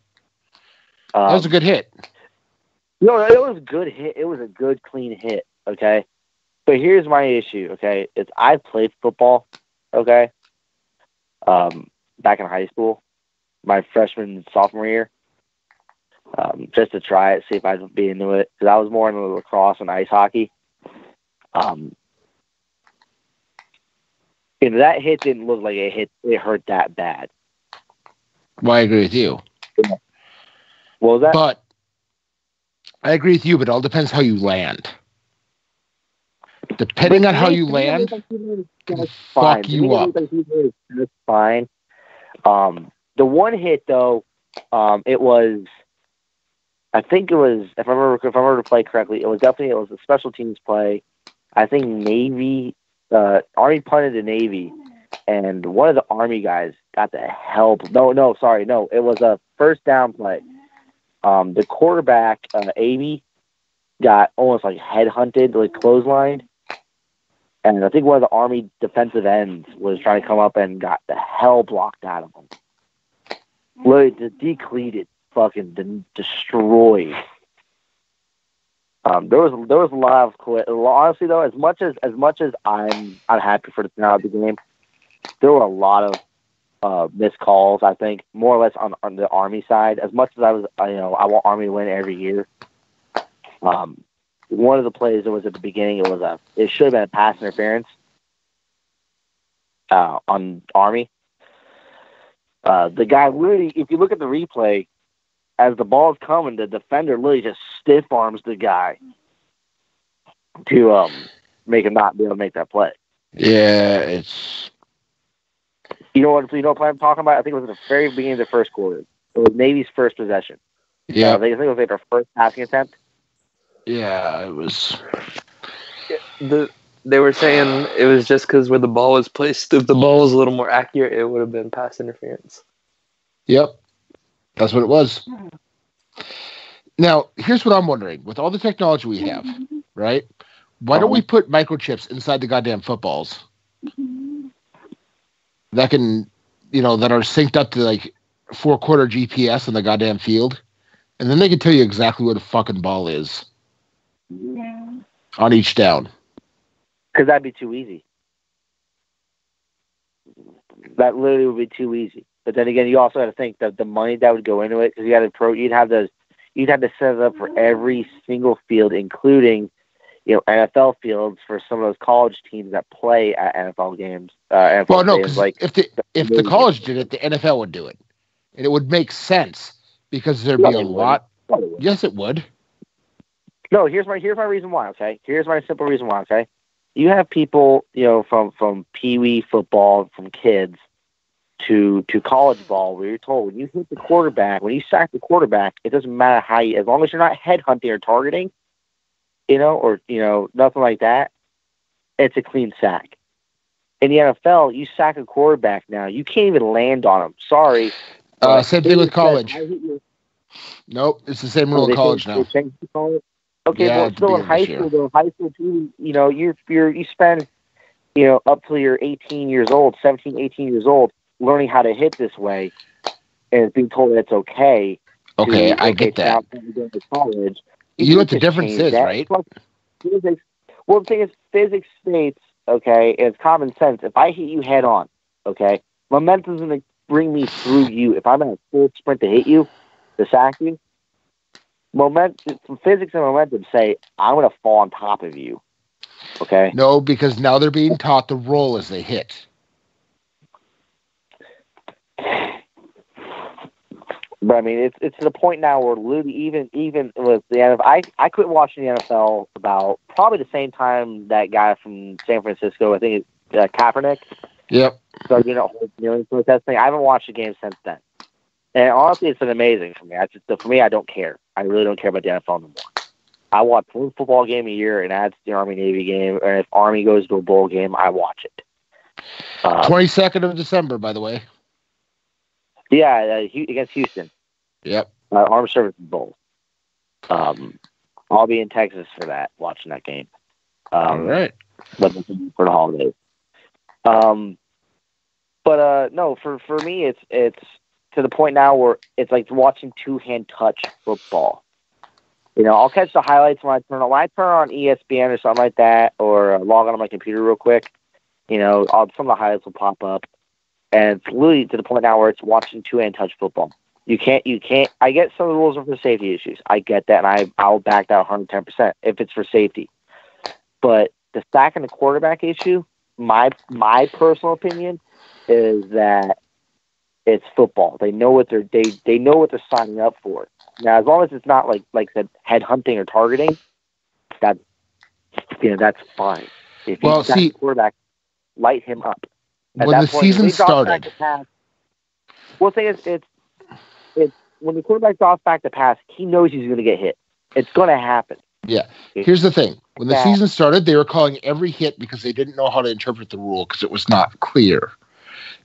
That was a good hit. No, it was a good hit. It was a good, clean hit, okay? But here's my issue, okay? I played football, okay? Back in high school, my freshman and sophomore year, just to try it, see if I'd be into it. Because I was more into lacrosse and ice hockey. And that hit didn't look like it hurt that bad. Well, I agree with you. What was that? But I agree with you, but it all depends how you land. Depending on how you land, can fuck you up. That's fine. The one hit though, it was. I think it was. If I remember to play correctly, it was a special teams play. I think Navy, Army punted to Navy, and one of the Army guys got the help. No, it was a first down play. The quarterback, Amy, got almost like headhunted, like clotheslined. And I think one of the Army defensive ends was trying to come up and got the hell blocked out of him. Literally, decleated, fucking destroyed. There was a lot of honestly though, as much as I'm happy for the finale of the game, there were a lot of missed calls. I think more or less on the Army side. As much as I want Army to win every year. One of the plays that was at the beginning, it should have been a pass interference on Army. The guy literally, if you look at the replay, as the ball's coming, the defender literally just stiff arms the guy to make him not be able to make that play. Yeah, it's. You know what play I'm talking about? I think it was at the very beginning of the first quarter. It was Navy's first possession. Yeah, I think it was like their first passing attempt. Yeah, it was. They were saying it was just because where the ball was placed. If the ball was a little more accurate, it would have been pass interference. Yep, that's what it was. Now, here's what I'm wondering: with all the technology we have, right? Why don't we put microchips inside the goddamn footballs that can, that are synced up to like 4-quarter GPS on the goddamn field, and then they can tell you exactly where the fucking ball is. On each down. Because that'd be too easy. That literally would be too easy. But then again, you also have to think that the money that would go into it, because you'd have to set it up for every single field, including, NFL fields for some of those college teams that play at NFL games. Well, no, because if the college did it, the NFL would do it, and it would make sense because there'd be a lot. Yes, it would. No, here's my reason why, okay? Here's my simple reason why, okay? You have people, from pee-wee football, from kids to college ball, where you're told when you hit the quarterback, when you sack the quarterback, it doesn't matter how as long as you're not headhunting or targeting, nothing like that, it's a clean sack. In the NFL, you sack a quarterback now, you can't even land on him. Sorry. Same thing with college. Nope, it's the same rule in college now. Okay, yeah, well, still in high school, though, you spend, up till you're 18 years old, 17, 18 years old, learning how to hit this way, and being told that it's okay. Okay, I get that. College, you know what the difference is, right? Well, the thing is, physics states, okay, and it's common sense. If I hit you head on, okay, momentum's going to bring me through you. If I'm in a full sprint to hit you, to sack you, physics and momentum say I'm going to fall on top of you. Okay? No, because now they're being taught to roll as they hit. But I mean, it's to the point now where literally even with the NFL, I quit watching the NFL about probably the same time that guy from San Francisco, I think it's Kaepernick. Yep. Started doing a whole kneeling protest thing. I haven't watched a game since then. And honestly, it's been amazing for me. For me, I don't care. I really don't care about the NFL anymore. I watch one football game a year, and that's the Army-Navy game. And if Army goes to a bowl game, I watch it. 22nd of December, by the way. Yeah, against Houston. Yep. Armed Services Bowl. I'll be in Texas for that, watching that game. All right. For the holidays. No, for me, it's to the point now where it's like watching two-hand touch football. I'll catch the highlights when I turn on ESPN or something like that, or log on my computer real quick. Some of the highlights will pop up, and it's literally to the point now where it's watching two-hand touch football. You can't. I get some of the rules are for safety issues. I get that, and I'll back that 110% if it's for safety. But the sack and the quarterback issue, my personal opinion is that it's football. They know what they know what they're signing up for. Now, as long as it's not like said head hunting or targeting, that's fine. If you sack the quarterback, light him up. When the season started, we'll say it's when the quarterback drops back to pass, he knows he's going to get hit. It's going to happen. Yeah. Here's the thing. When the season started, they were calling every hit because they didn't know how to interpret the rule because it was not clear.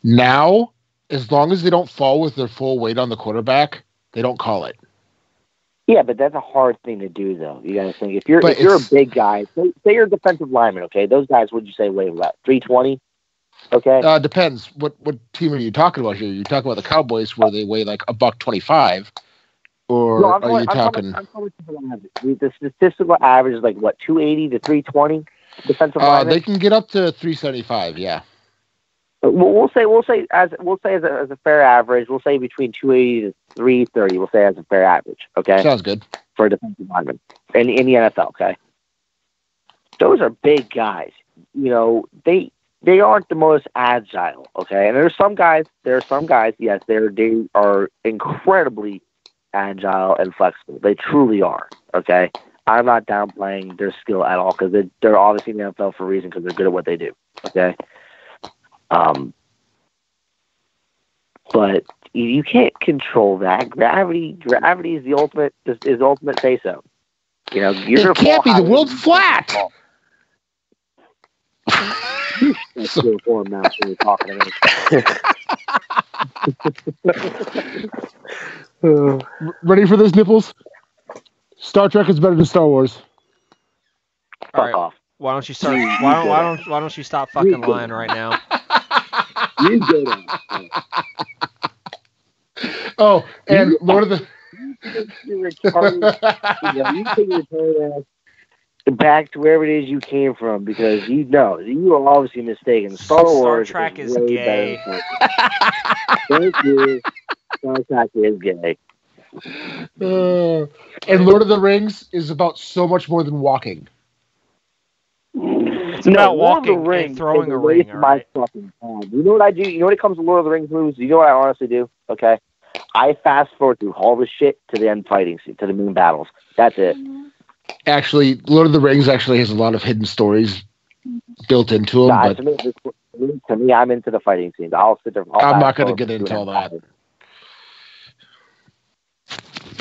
Now, as long as they don't fall with their full weight on the quarterback, they don't call it. Yeah, but that's a hard thing to do, though. You got to think if you're a big guy, say you're a defensive lineman. Okay, those guys, would you say weigh about 320? Okay. Depends. What team are you talking about here? You're talking about the Cowboys where they weigh like $125, or are you talking? The statistical average is like what, 280 to 320 defensive linemen? They can get up to 375. Yeah. We'll say as a fair average. We'll say between 280 to 330. We'll say as a fair average. Okay. Sounds good for a defensive lineman in the NFL. Okay. Those are big guys. They aren't the most agile, okay? And there are some guys, yes, they are incredibly agile and flexible. They truly are, okay? I'm not downplaying their skill at all because they're obviously in the NFL for a reason because they're good at what they do, okay? But you can't control that. Gravity is the ultimate say-so. It can't be. The world's flat. Ready for this, Nipples? Star Trek is better than Star Wars. All right. Off. Why don't you start? Why don't you stop fucking lying right now? You get it. Oh, and Lord of the. You take your ass back to wherever it is you came from because you are obviously mistaken. Star Trek is gay. Thank you. Star Trek is gay. And Lord of the Rings is about so much more than walking. It's about walking and throwing a ring. My fucking time. You know what I do? You know when it comes to Lord of the Rings movies? You know what I honestly do? Okay, I fast forward through all the shit to the end fighting scene, to the main battles. That's it. Actually, Lord of the Rings actually has a lot of hidden stories built into them. But to me, I'm into the fighting scenes. I'll sit there. I'm not going to get into all that.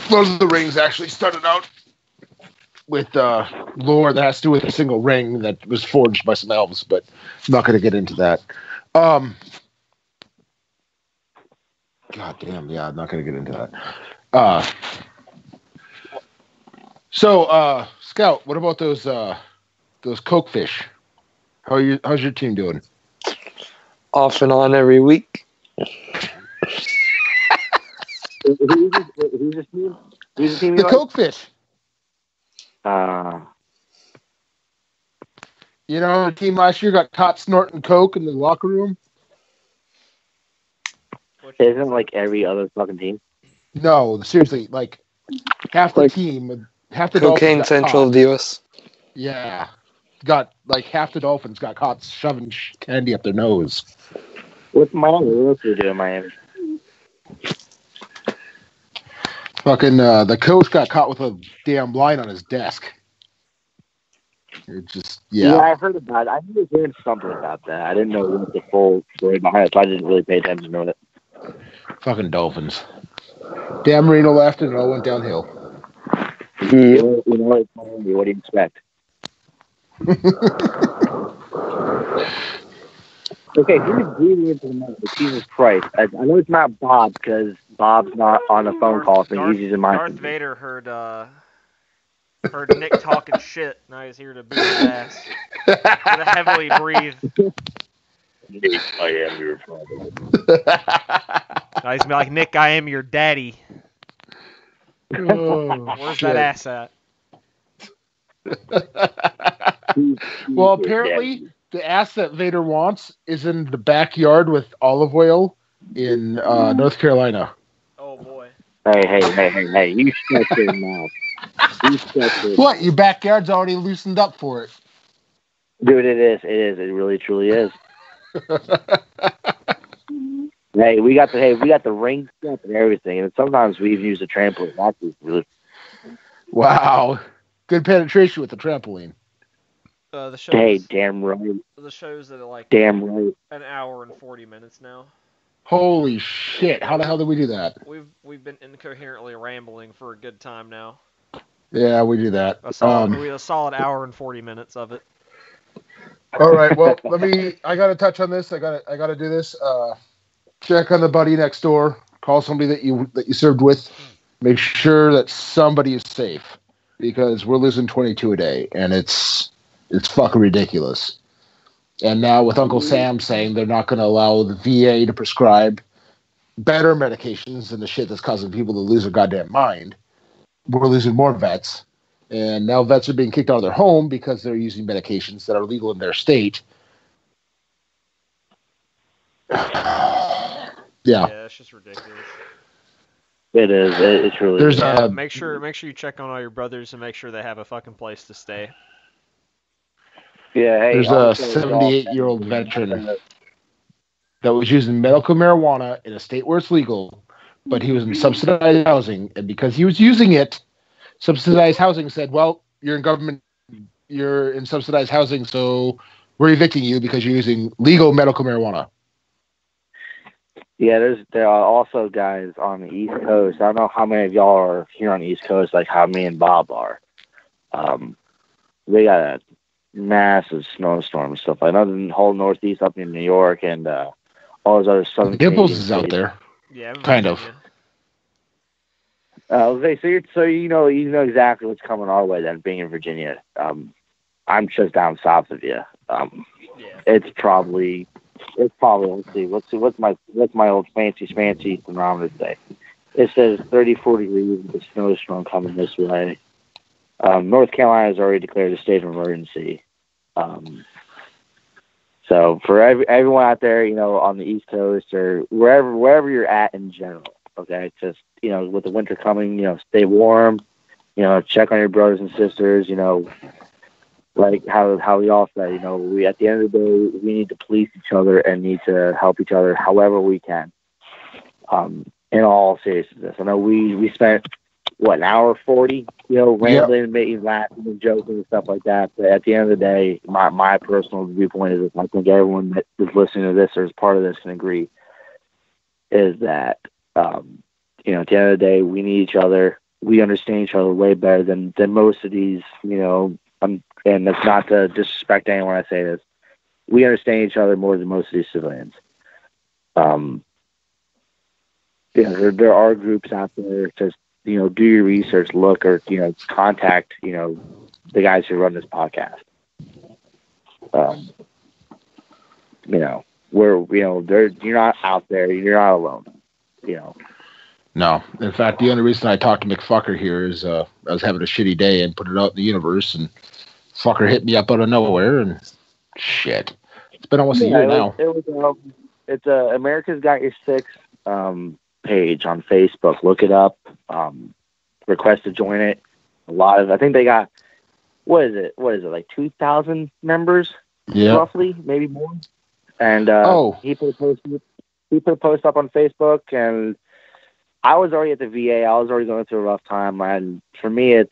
Lord of the Rings actually started out with lore that has to do with a single ring that was forged by some elves, but I'm not going to get into that. God damn, yeah, I'm not going to get into that. So, Scout, what about those Coke fish? How's your team doing? Off and on every week. Who's the team? The Coke fish. The team last year got caught snorting Coke in the locker room. Isn't like every other fucking team? No, seriously, like half the team, half the Cocaine Central of the U.S. Yeah, got like half the Dolphins got caught shoving candy up their nose. What's Miami? What else do they do in Miami? Fucking the coach got caught with a damn line on his desk. It just Yeah, I heard about it. I knew hearing something about that. I didn't know what the full story behind it, so I didn't really pay attention to it. Fucking Dolphins. Dan Marino left and it all went downhill. You know, it's Miami. What do you expect? Okay, who's breathing into the mic? Jesus Christ. I know it's not Bob because Bob's not on a phone call, so he's using my... Darth Vader heard Heard Nick talking shit. Now he's here to beat his ass. Gonna heavily breathe. I am your father. Now he's like, Nick, I am your daddy. Oh, Where's shit. that ass at? Well, apparently the ass that Vader wants is in the backyard with olive oil in North Carolina. Oh boy. Hey! You shut your mouth. You shut your What? Your backyard's already loosened up for it. Dude, it is. It really, truly is. Hey, we got the ring stuff and everything, and sometimes we even use the trampoline. That's really. Wow. Good penetration with the trampoline. The shows. Hey, damn right. The shows that are like Damn right. an hour and 40 minutes now. Holy shit! How the hell did we do that? We've been incoherently rambling for a good time now. Yeah, we do that. A solid hour and 40 minutes of it. All right. Well, I got to touch on this. I got to do this. Check on the buddy next door. Call somebody that you served with. Make sure that somebody is safe because we're losing 22 a day, and it's fucking ridiculous. And now with Uncle Sam saying they're not going to allow the VA to prescribe better medications than the shit that's causing people to lose their goddamn mind, we're losing more vets. And now vets are being kicked out of their home because they're using medications that are legal in their state. Yeah, it's just ridiculous. It is. It's really. There's make sure you check on all your brothers and make sure they have a fucking place to stay. Yeah, hey, there's a 78-year-old veteran that was using medical marijuana in a state where it's legal, but he was in subsidized housing, and because he was using it, subsidized housing said, "Well, you're in subsidized housing, so we're evicting you because you're using legal medical marijuana." Yeah, there are also guys on the East Coast. I don't know how many of y'all are here on the East Coast, like how me and Bob are. They got a massive snowstorm and stuff like that. The whole Northeast up in New York and all those other southern. Gibbons is out there. Yeah, kind of. So you know exactly what's coming our way. Then being in Virginia, I'm just down south of you. It's probably. Let's see. What's my old fancy thermometer say? It says 34 degrees with a snowstorm coming this way. North Carolina has already declared a state of emergency. So for everyone out there, on the East Coast or wherever you're at in general, okay, just with the winter coming, stay warm. Check on your brothers and sisters. Like how we all say, we at the end of the day, we need to police each other and need to help each other however we can. In all seriousness, I know we spent an hour 40, rambling and making laughing and joking and stuff like that. But at the end of the day, my personal viewpoint is, I think everyone that is listening to this or is part of this can agree, is that at the end of the day, we need each other. We understand each other way better than most of these, and it's not to disrespect anyone when I say this. We understand each other more than most of these civilians. There are groups out there. Just do your research, look, or contact the guys who run this podcast. You're not out there. You're not alone. No. In fact, the only reason I talked to McFucker here is I was having a shitty day and put it out in the universe, and fucker hit me up out of nowhere, and shit. It's been almost a year now. It's America's Got Your Six page on Facebook. Look it up. Request to join it. I think they got, what is it, like 2,000 members? Yeah. Roughly, maybe more. And he put a post up on Facebook, and I was already at the VA. I was already going through a rough time, and for me, it's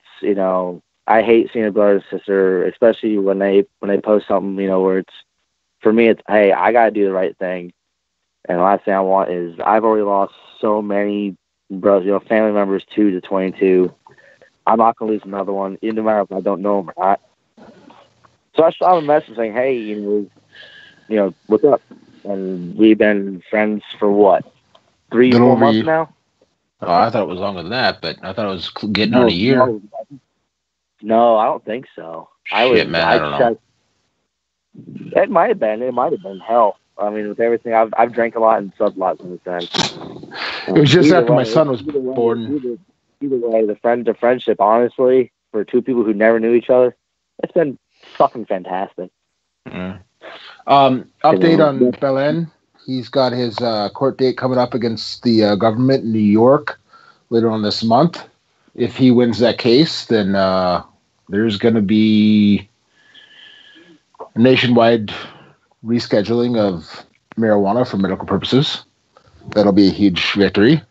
I hate seeing a brother and sister, especially when they post something where it's, for me, it's, hey, I gotta do the right thing, and the last thing I want is, I've already lost so many brothers, family members 2 to 22. I'm not gonna lose another one, no matter if I don't know them or not. So I shot a message saying, hey, what's up? And we've been friends for what, 3-4 months now? Oh, I thought it was longer than that, but I thought it was getting on a year. No, I don't think so. I don't know. It might have been. It might have been hell. I mean, with everything, I've drank a lot and slept a lot since then. It was just after my son was born. Either way, the friendship, honestly, for two people who never knew each other, it's been fucking fantastic. Mm. Update on Belen. He's got his court date coming up against the government in New York later on this month. If he wins that case, then there's going to be a nationwide rescheduling of marijuana for medical purposes. That'll be a huge victory.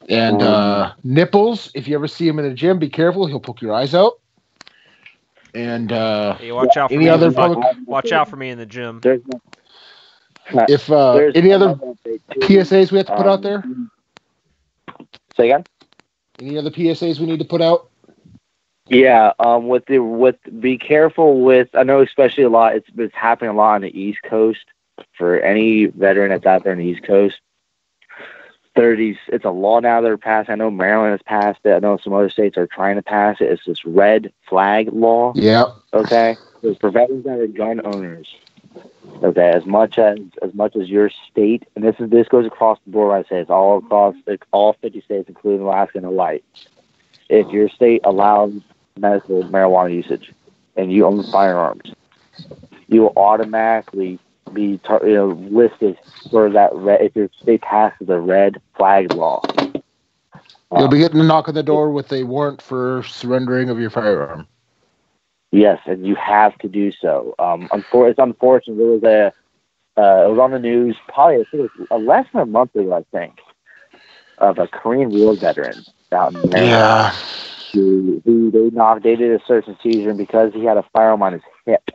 And Nipples, if you ever see him in a gym, be careful. He'll poke your eyes out. And hey, watch out for watch out for me in the gym. If any other PSAs we have to put out there? Say again? Any other PSAs we need to put out? Yeah, be careful with. I know, especially a lot. It's happening a lot on the East Coast. For any veteran that's out there on the East Coast, 30s. It's a law now they're passed. I know Maryland has passed it. I know some other states are trying to pass it. It's this red flag law. Yeah. Okay. So for veterans that are gun owners, okay, as much as your state, and this goes across the board. I say it's all across all 50 states, including Alaska and Hawaii. If your state allows medical marijuana usage and you own firearms, you will automatically be listed for that if your state passes a red flag law. You'll be getting a knock on the door with a warrant for surrendering of your firearm. Yes, and you have to do so. It's unfortunate. It was on the news probably I think it was less than a month ago, I think, of a Korean War veteran out in Maryland. Yeah. Who they did a search and seizure, and because he had a firearm on his hip.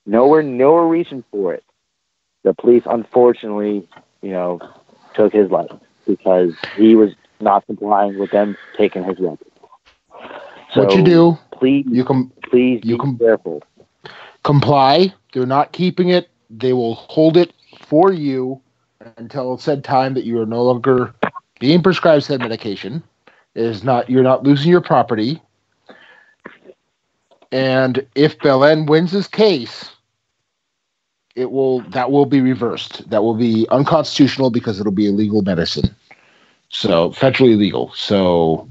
Nowhere reaching for it. The police, unfortunately, took his life because he was not complying with them taking his weapon. So what you do? Please, be careful. Comply. They're not keeping it. They will hold it for you until said time that you are no longer being prescribed said medication. You're not losing your property. And if Belen wins his case, that will be reversed. That will be unconstitutional because it'll be illegal medicine. So federally illegal. So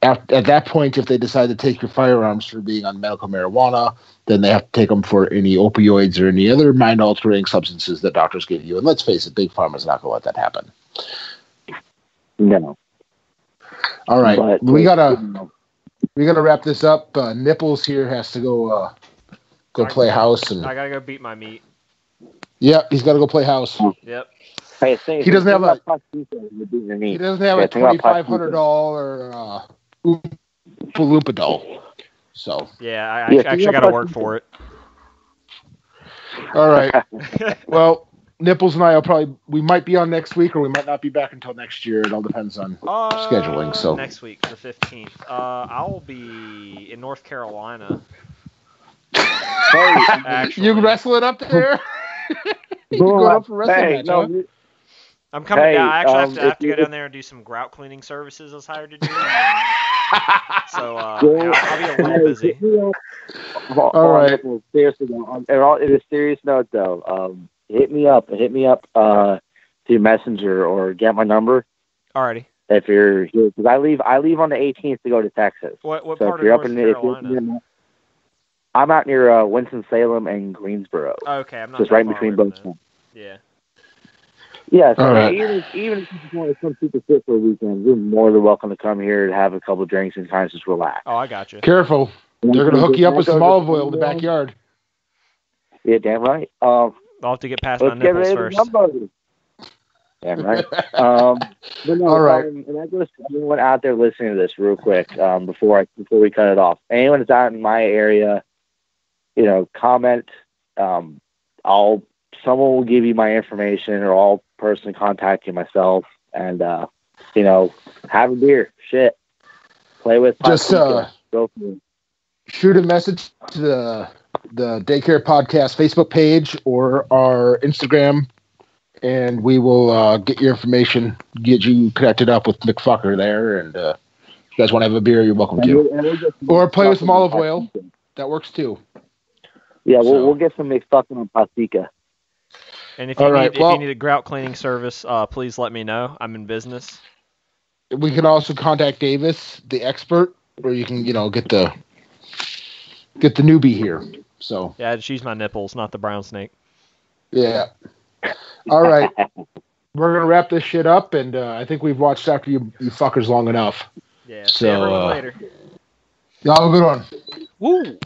at that point, if they decide to take your firearms for being on medical marijuana, then they have to take them for any opioids or any other mind-altering substances that doctors give you. And let's face it, Big Pharma's not going to let that happen. No. All right, but we gotta wrap this up. Nipples here has to go play house, and I gotta go beat my meat. Yep, he's got to go play house. Yep. Hey, he doesn't have a $2,500 Oompa Loompa doll. So yeah, I actually got to work for it. All right. Well, Nipples and I we might be on next week, or we might not be back until next year. It all depends on scheduling. So next week, the 15th, I'll be in North Carolina. Actually, you wrestling up there? You going up for wrestling match? Huh? I'm coming down. I actually have to go down there and do some grout cleaning services I was hired to do. So I'll be a little busy. All right. Seriously, on a serious note, though, hit me up through Messenger or get my number. Alrighty. If you're here, because I leave on the 18th to go to Texas. What part of North Carolina? I'm out near Winston-Salem and Greensboro. Okay, I'm not just right between both. Yeah. Yeah, so right. even if you just want to come super fit for a weekend, you're more than welcome to come here and have a couple of drinks and kind of just relax. Oh, I got you. Careful. They're going to hook you up with some olive oil in the backyard. Yeah, damn right. I'll have to get past my nipples first. Damn right. But no, all right. And I goes to anyone out there listening to this real quick before we cut it off. Anyone that's out in my area, comment. Someone will give you my information, or I'll personally contact you myself, and have a beer, shit, play with. Just shoot a message to the Daycare Podcast Facebook page or our Instagram, and we will get your information, get you connected up with McFucker there, and you guys want to have a beer, you're welcome to. Or play with some olive oil. That works too. Yeah, we'll get some mixed fucking on Pastica. And if you need a grout cleaning service, please let me know. I'm in business. We can also contact Davis, the expert, where you can, get the newbie here. So yeah, just use my nipples, not the brown snake. Yeah. All right. We're gonna wrap this shit up, and I think we've watched after you fuckers long enough. Yeah. See everyone later. Y'all have a good one. Woo.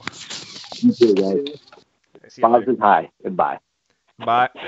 You too, guys. Positive high. Goodbye. Bye.